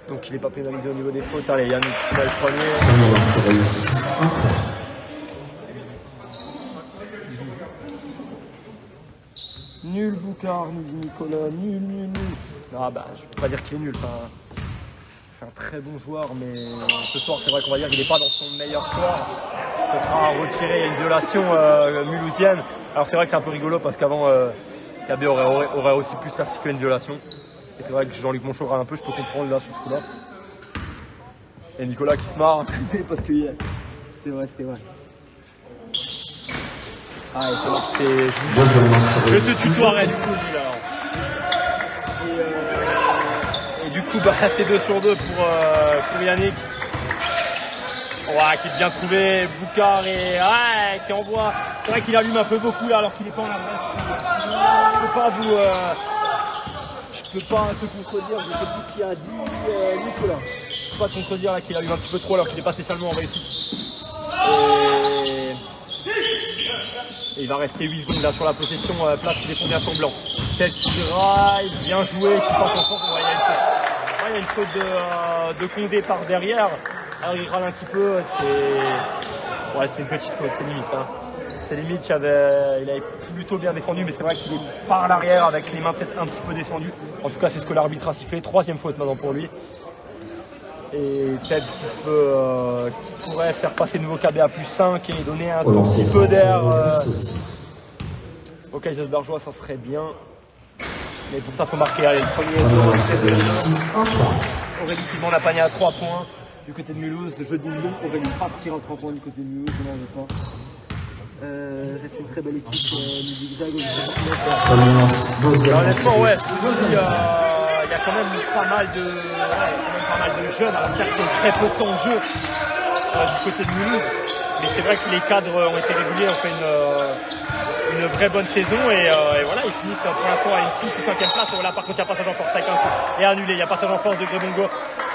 Donc il n'est pas pénalisé au niveau des fautes. Allez, Yannick qui va le premier. Premier lancer réussi, 1 point. Nul Boucard, nous dit Nicolas, nul. Ah bah je peux pas dire qu'il est nul, c'est un très bon joueur, mais ce soir c'est vrai qu'on va dire qu'il n'est pas dans son meilleur soir. Ce sera retiré, il y a une violation mulhousienne. Alors c'est vrai que c'est un peu rigolo parce qu'avant KB aurait aussi pu se faire siffler une violation. Et c'est vrai que Jean-Luc Monchot râle un peu, je peux comprendre là sur ce coup-là. Et Nicolas qui se marre parce que c'est vrai. Ah et c'est vrai que c'est... Deuxième lancer Je réussi, te tutoierai du coup, Gilles, alors. Et du coup, bah, c'est 2 sur 2 pour Yannick. Ouais, qui est bien trouvé, Boucard et qui envoie. C'est vrai qu'il allume un peu beaucoup là alors qu'il n'est pas en adresse. Je peux pas te contredire, je sais plus qui a dit Nicolas. Je peux pas te contredire là qu'il allume un petit peu trop alors qu'il n'est pas spécialement en réussite. Et il va rester 8 secondes là sur la possession, Place qui défend bien sur Blanc. Tête qui drive, bien joué, qui passe en force. Il y a une faute de Condé par derrière. Alors il râle un petit peu, c'est une petite faute, c'est limite. Hein. C'est limite, il avait plutôt bien défendu, mais c'est vrai qu'il est par l'arrière avec les mains peut-être un petit peu descendues. En tout cas, c'est ce que l'arbitre a sifflé. 3e faute maintenant pour lui. Et peut-être qu'il pourrait faire passer le nouveau KB à +5 et donner un tout petit peu d'air au Kaisersbergois, ça serait bien. Mais pour ça, il faut marquer. Allez, le premier. Aurélie qui demande à panier à 3 points du côté de Mulhouse. Je dis non, Aurélie pas de tir à 3 points du côté de Mulhouse, je n'en veux pas. Reste une très belle équipe, honnêtement, ouais, il y a quand même pas mal de jeunes, alors certes ils ont très peu de temps de jeu du côté de Mulhouse, mais c'est vrai que les cadres ont été réguliers, ont fait une vraie bonne saison et voilà, ils finissent pour l'instant à une 6 ou 5e place. Voilà, par contre il y a passage en force avec un coup et annulé, il y a passage en force de Grébongo,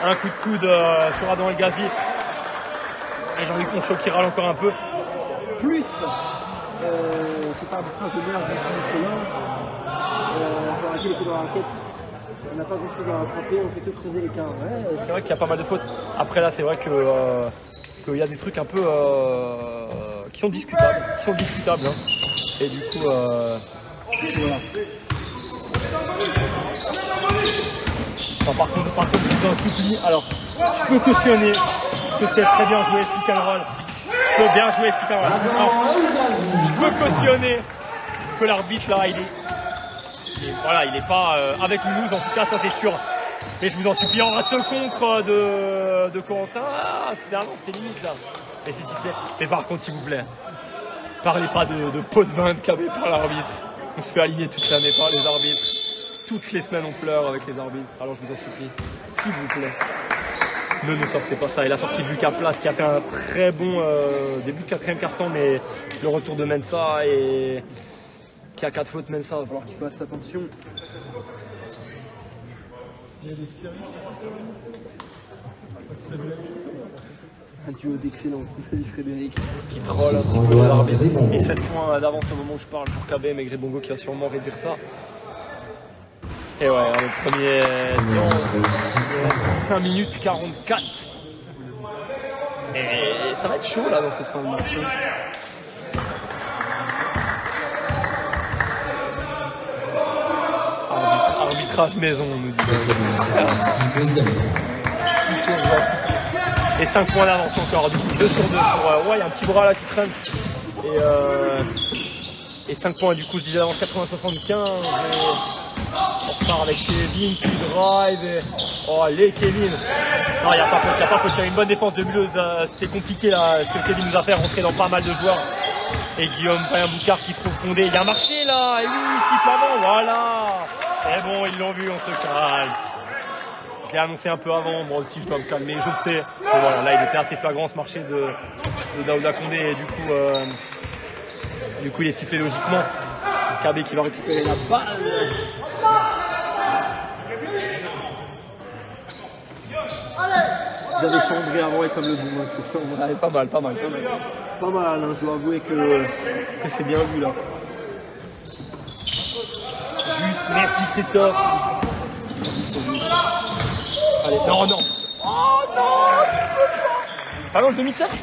un coup de coude sur Adam El Ghazi et Jean-Luc Monchot qui râle encore un peu. Plus, c'est pas arbitrage de merde avec Nicolas. Pour arrêter les coups de la raquette, on n'a pas grand chose à rattraper, on fait que creuser l'écart. Ouais, c'est vrai qu'il y a pas mal de fautes. Après là, c'est vrai qu'il y a des trucs un peu qui sont discutables. Hein. Et du coup, voilà. Enfin, par contre, je vous en supplie. Alors, je peux cautionner que c'est très bien joué, pick and roll. Je peux bien jouer, pick and roll. Je peux cautionner que l'arbitre là, il est pas avec Mulhouse, en tout cas, ça c'est sûr. Mais je vous en supplie, en ce contre de Corentin, c'était limite là. Et c'est sifflé. Mais par contre, s'il vous plaît, parlez pas de pot de vin de KB par l'arbitre. On se fait aligner toute l'année par les arbitres. Toutes les semaines, on pleure avec les arbitres. Alors je vous en supplie, s'il vous plaît, ne sortez pas ça. Et la sortie de Lucas Place qui a fait un très bon début de 4e quart-temps, mais le retour de Mensa et qui a 4 fautes Mensa, il va falloir qu'il fasse attention. Un duo d'excellents, salut Frédéric, qui troll un petit peu les arbitres. Et 7 points d'avance au moment où je parle pour KB, mais Grébongo qui va sûrement réduire ça. Et ouais, le premier dans 5 minutes 44. Et ça va être chaud là dans cette fin de match. Arbitrage maison, on nous dit. Et 5 points d'avance encore, du coup 2 sur 2 pour ouais, il y a un petit bras là qui traîne. Et 5 points, du coup je disais d'avance 80-75. On repart avec Kevin qui drive et... Oh allez Kevin. Non, il n'y a pas faute, il y a une bonne défense de Mulhouse. C'était compliqué là, ce que Kevin nous a fait rentrer dans pas mal de joueurs. Et Guillaume Boucard qui trouve Condé. Il y a un marché là, et oui, siffle avant, voilà. C'est bon, ils l'ont vu, on se calme. Je l'ai annoncé un peu avant, moi aussi je dois me calmer, je le sais. Mais voilà, là il était assez flagrant ce marché de Daouda Condé et du coup il est sifflé logiquement. KB qui va récupérer la balle. J'avais chambré avant et comme le bout, c'est chambré. Pas mal. Pas mal, hein, je dois avouer que c'est bien vu là. Juste, merci Christophe. Allez, non. Oh non. Pas dans le demi-cercle.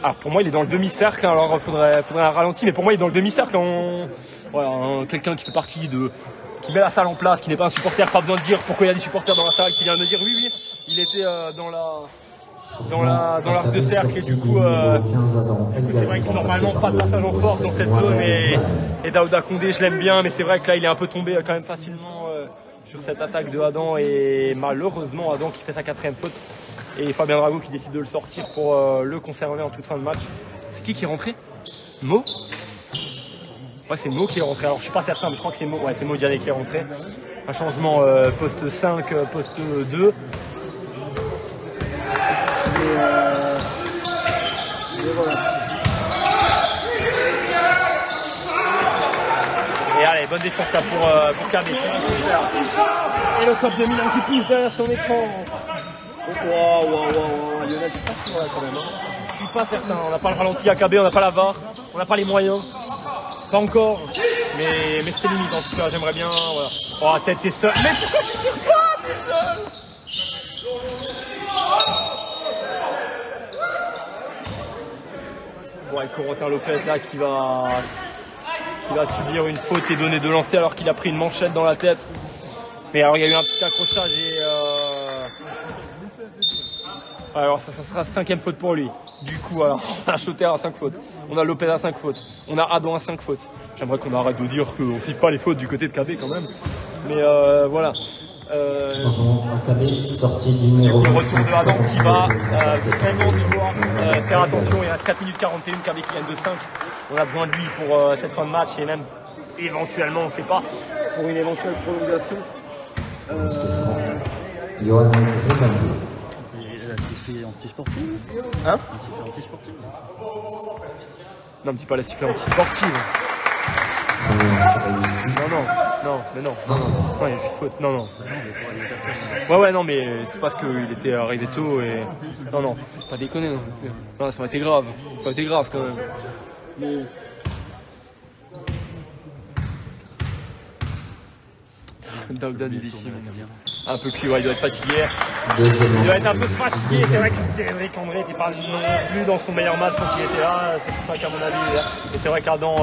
Alors pour moi il est dans le demi-cercle, alors il faudrait un ralenti, mais pour moi il est dans le demi-cercle. Voilà, quelqu'un qui fait partie qui met la salle en place, qui n'est pas un supporter, pas besoin de dire pourquoi il y a des supporters dans la salle, qui vient de me dire oui, il était dans l'arc de cercle et du coup c'est vrai que normalement pas de passage en force dans cette zone et Daouda Condé je l'aime bien, mais c'est vrai que là il est un peu tombé quand même facilement sur cette attaque de Adam et malheureusement Adam qui fait sa 4e faute et Fabien Drago qui décide de le sortir pour le conserver en toute fin de match. C'est qui est rentré? Mo? Ouais, c'est Mo qui est rentré, alors je suis pas certain mais je crois que c'est Mo, ouais c'est Mo Diané qui est rentré. Un changement poste 5, poste 2. Et voilà. Et allez, bonne défense là pour KB. Et le cop de Milan qui pousse derrière son écran. Waouh, Lionel, je suis pas sûr là quand même. Je suis pas certain, on n'a pas le ralenti à KB, on n'a pas la VAR, on n'a pas les moyens. Pas encore. Mais c'était limite en tout cas, j'aimerais bien. Voilà. Oh, t'es seul. Mais pourquoi tu tires pas? T'es seul. Bon, et Corentin Lopez là qui va subir une faute et donner 2 lancers alors qu'il a pris une manchette dans la tête. Mais alors il y a eu un petit accrochage et alors ça sera 5e faute pour lui. Du coup alors on a Choter à 5 fautes, on a Lopez à 5 fautes, on a Adam à 5 fautes. J'aimerais qu'on arrête de dire qu'on ne siffle pas les fautes du côté de KB quand même. Mais voilà. Changement à KB, sortie du numéro Le 25. retour de Adam qui va vraiment devoir faire attention. Il reste 4 minutes 41, KB qui gagne de 5. On a besoin de lui pour cette fin de match et même éventuellement, on ne sait pas, pour une éventuelle prolongation. C'est franc. Johan Grimaldo. Il a sifflé anti-sportif. Hein? Il a sifflé anti-sportif. Non, me dis pas la sifflet anti-sportive. Non, il y a juste faute. Non. Ouais, non, mais c'est parce qu'il était arrivé tôt et. Non, faut pas déconner. Non, ça aurait été grave. Ça aurait été grave quand même. Mais. Daouda Nibissi, un peu cuit, ouais, il doit être fatigué. Il doit être un peu fatigué. C'est vrai que Cédric André n'était pas non plus dans son meilleur match quand il était là. C'est pour ça qu'à mon avis, et c'est vrai qu'Adam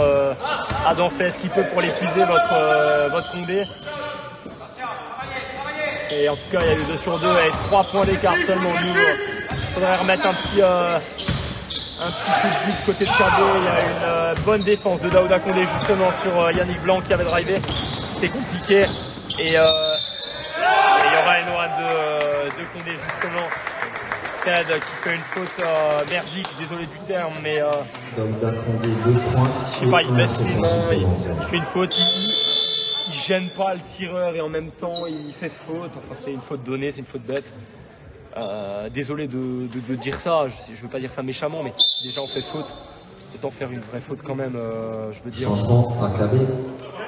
fait ce qu'il peut pour l'épuiser, votre Condé. Et en tout cas, il y a eu 2 sur 2 et 3 points d'écart seulement. Il faudrait remettre un petit coup de vue de côté de KB. Il y a une bonne défense de Daouda Condé justement sur Yannick Blanc qui avait drivé. C'était compliqué. Et il y aura une one de Condé justement. Ted qui fait une faute merdique, désolé du terme, mais Daouda Condé 2 points. je sais pas, il baisse les mains, il fait une faute, il gêne pas le tireur et en même temps il fait faute. Enfin c'est une faute donnée, c'est une faute bête. Désolé de dire ça, je veux pas dire ça méchamment, mais si déjà on fait faute, autant faire une vraie faute quand même, je veux dire. Changement à KB.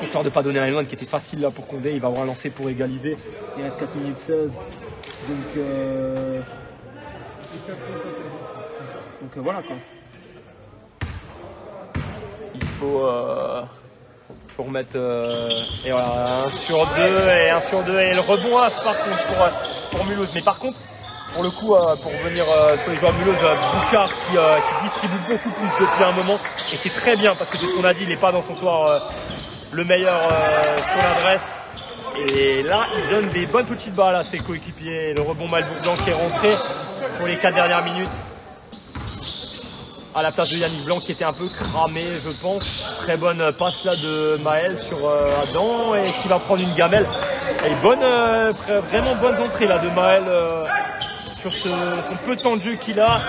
Histoire de pas donner un one qui était facile là pour Condé, il va avoir un lancer pour égaliser. Il reste 4 minutes 16. Donc voilà quoi. Il faut remettre et voilà, 1 sur 2 et 1 sur 2 et le rebond off par contre pour Mulhouse. Mais par contre, pour le coup, pour revenir sur les joueurs de Mulhouse, Boucard qui distribue beaucoup plus depuis un moment et c'est très bien parce que c'est ce qu'on a dit, il n'est pas dans son soir le meilleur sur l'adresse. Et là, il donne des bonnes petites balles à ses coéquipiers. Le rebond Malbourg-Blanc qui est rentré pour les 4 dernières minutes. À la place de Yannick Blanc qui était un peu cramé, je pense. Très bonne passe là de Maël sur Adam et qui va prendre une gamelle. Et vraiment bonnes entrées là de Maël sur son peu de temps de jeu qu'il a.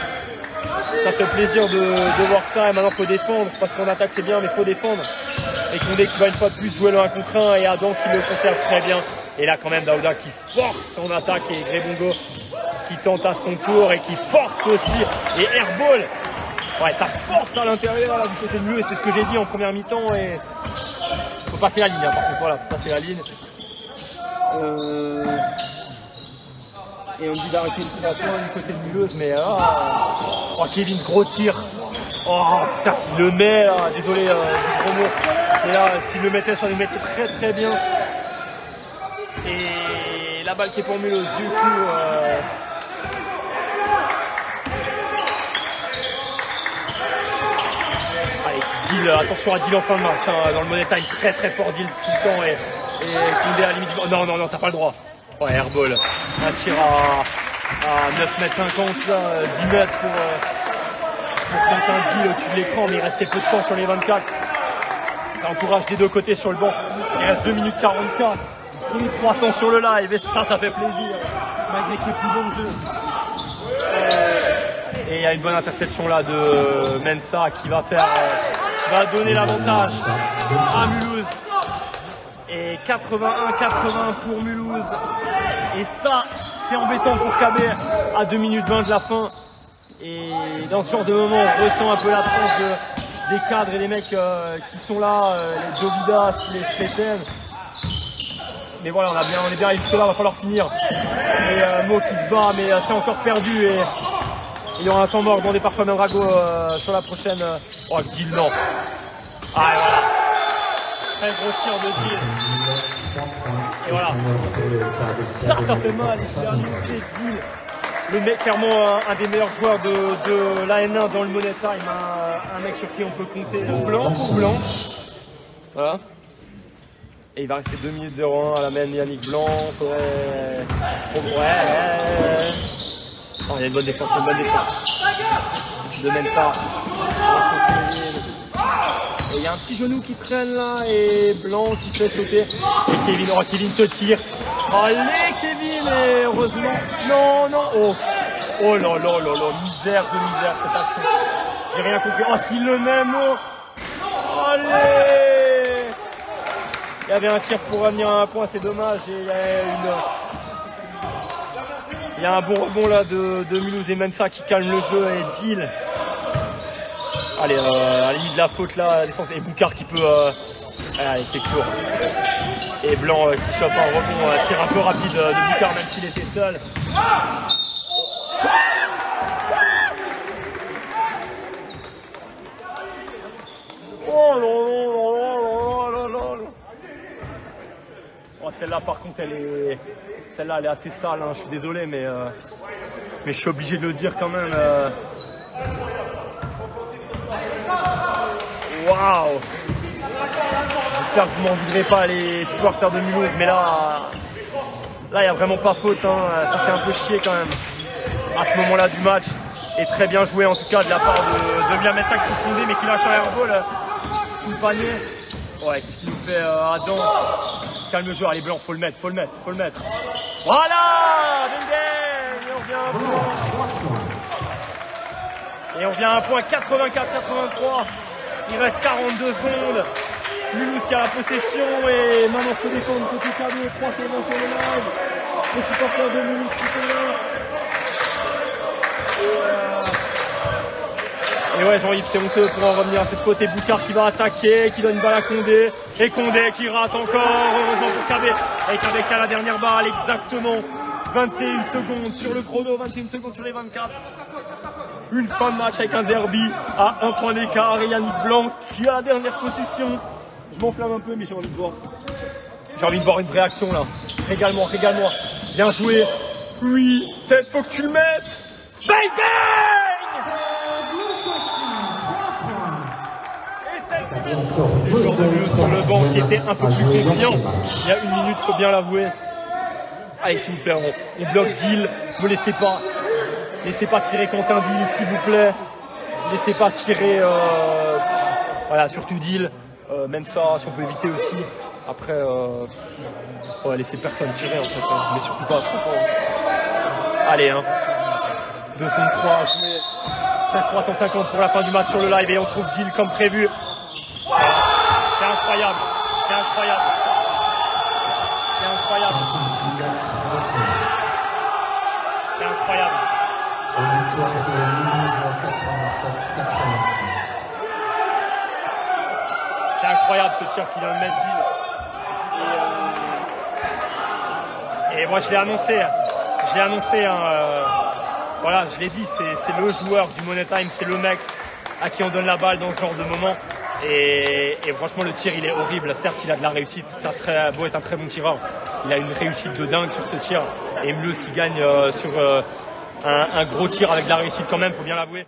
Ça fait plaisir de voir ça. Et maintenant, il faut défendre parce qu'en attaque c'est bien, mais il faut défendre. Et Condé qui va une fois de plus jouer le 1 contre 1 et Adam qui le conserve très bien. Et là quand même Daouda qui force en attaque et Grébongo qui tente à son tour et qui force aussi. Et airball. Ouais, ça force à l'intérieur là du côté de Mulhouse et c'est ce que j'ai dit en première mi-temps et faut passer la ligne hein, par contre voilà, faut passer la ligne. Et on dit d'arrêter le tiration du côté de Mulhouse mais oh Kevin gros tir. Oh putain s'il le met là, désolé du gros mot. Et là s'il le mettait ça nous mettait très très bien. Et la balle qui est pour Mulhouse du coup Deal, attention à Deal en fin de match, hein, dans le money time très très fort Deal tout le temps et Condé à la limite du... Non, t'as pas le droit. Ouais, airball, un tir à 9 mètres 50 là, 10 mètres pour Quentin Deal au-dessus de l'écran, mais il restait peu de temps sur les 24. Ça encourage des deux côtés sur le banc. Il reste 2 minutes 44. 300 sur le live et ça fait plaisir. Malgré qu'il y ait plus bon jeu. Et il y a une bonne interception là de Mensa qui va donner l'avantage à Mulhouse. Et 81-80 pour Mulhouse. Et ça, c'est embêtant pour KB à 2 minutes 20 de la fin. Et dans ce genre de moment, on ressent un peu l'absence des cadres et des mecs qui sont là, les Dovidas, les Sleten. Mais voilà, on est bien jusque là, il va falloir finir. Et Mo qui se bat, mais c'est encore perdu. Et il y aura un temps mort demandé par Fabien Drago sur la prochaine. Oh, Deal, non. Ah, et voilà. Très gros tir de Deal. 3 points. Et voilà. Ça fait mal, c'est Deal. Le mec, clairement, un des meilleurs joueurs de la N1 dans le Money Time. Un mec sur qui on peut compter. Blanc pour blanc. Voilà. Et il va rester 2 minutes 01 à la main Yannick Blanc. Ouais. Oh, il y a une bonne défense, de Mensa. Et il y a un petit genou qui traîne là et Blanc qui fait sauter. Et Kevin se tire. Allez Kevin, et heureusement. Non. Oh là là, misère de misère cette action. J'ai rien compris. Oh s'il le même. Allez. Il y avait un tir pour revenir à un point, c'est dommage. Et il y a un bon rebond là de Mulhouse et Mensa qui calme le jeu et Deal. Allez, à la limite de la faute là, la défense. Et Boucard qui peut. Allez, c'est court. Et Blanc qui chope un rebond, un tir un peu rapide de Boucard même s'il était seul. Oh là là. Oh, celle-là par contre celle-là elle est assez sale, hein. Je suis désolé mais je suis obligé de le dire quand même. Waouh! J'espère que vous m'en voudrez pas les supporters de Mulhouse, mais là il n'y a vraiment pas faute, hein. Ça fait un peu chier quand même à ce moment-là du match. Et très bien joué en tout cas de la part de William Mensa qui peut fonder mais qui lâche un airball sous le panier. Ouais, qu'est-ce qu'il nous fait Adam? Calme le jeu, allez Blanc, faut le mettre. Voilà! Bing bang! Et on revient à un point 84-83. Il reste 42 secondes. Mulhouse qui a la possession et maintenant faut défendre côté KB, 3 secondes sur le live. Les supporters de Mulhouse qui sont là. Et ouais, Jean-Yves, c'est honteux pour en revenir à cette faute. Et Boucard qui va attaquer, qui donne une balle à Condé. Et Condé qui rate encore, heureusement pour KB. Et KB qui a la dernière balle, exactement 21 secondes sur le chrono, 21 secondes sur les 24. Une fin de match avec un derby à 1 point d'écart. Et Yannick Blanc qui a la dernière possession. Je m'enflamme un peu, mais j'ai envie de voir. J'ai envie de voir une vraie action là. Régale-moi. Bien joué. Oui, Ted, faut que tu le mettes. Bang bang! Sur le banc qui était un peu plus confiant. Il y a 1 minute, faut bien l'avouer. Allez, s'il vous plaît, on bloque Deal. Ne laissez pas tirer Quentin Deal, s'il vous plaît. Laissez pas tirer. Voilà, surtout Deal. Mensa, si on peut éviter aussi. Après, on va laisser personne tirer en fait. Mais surtout pas. Allez, 2 secondes 3 à jouer. 350 pour la fin du match sur le live et on trouve Deal comme prévu. C'est incroyable. Victoire de Mulhouse 87-86. C'est incroyable ce tir qu'il vient de mettre Deal. Et moi je l'ai annoncé. Voilà, je l'ai dit, c'est le joueur du Money Time, c'est le mec à qui on donne la balle dans ce genre de moment. Et franchement, le tir, il est horrible. Certes, il a de la réussite. Beau est un très bon tireur. Il a une réussite de dingue sur ce tir. Et Mulhouse qui gagne sur un gros tir avec de la réussite quand même, faut bien l'avouer.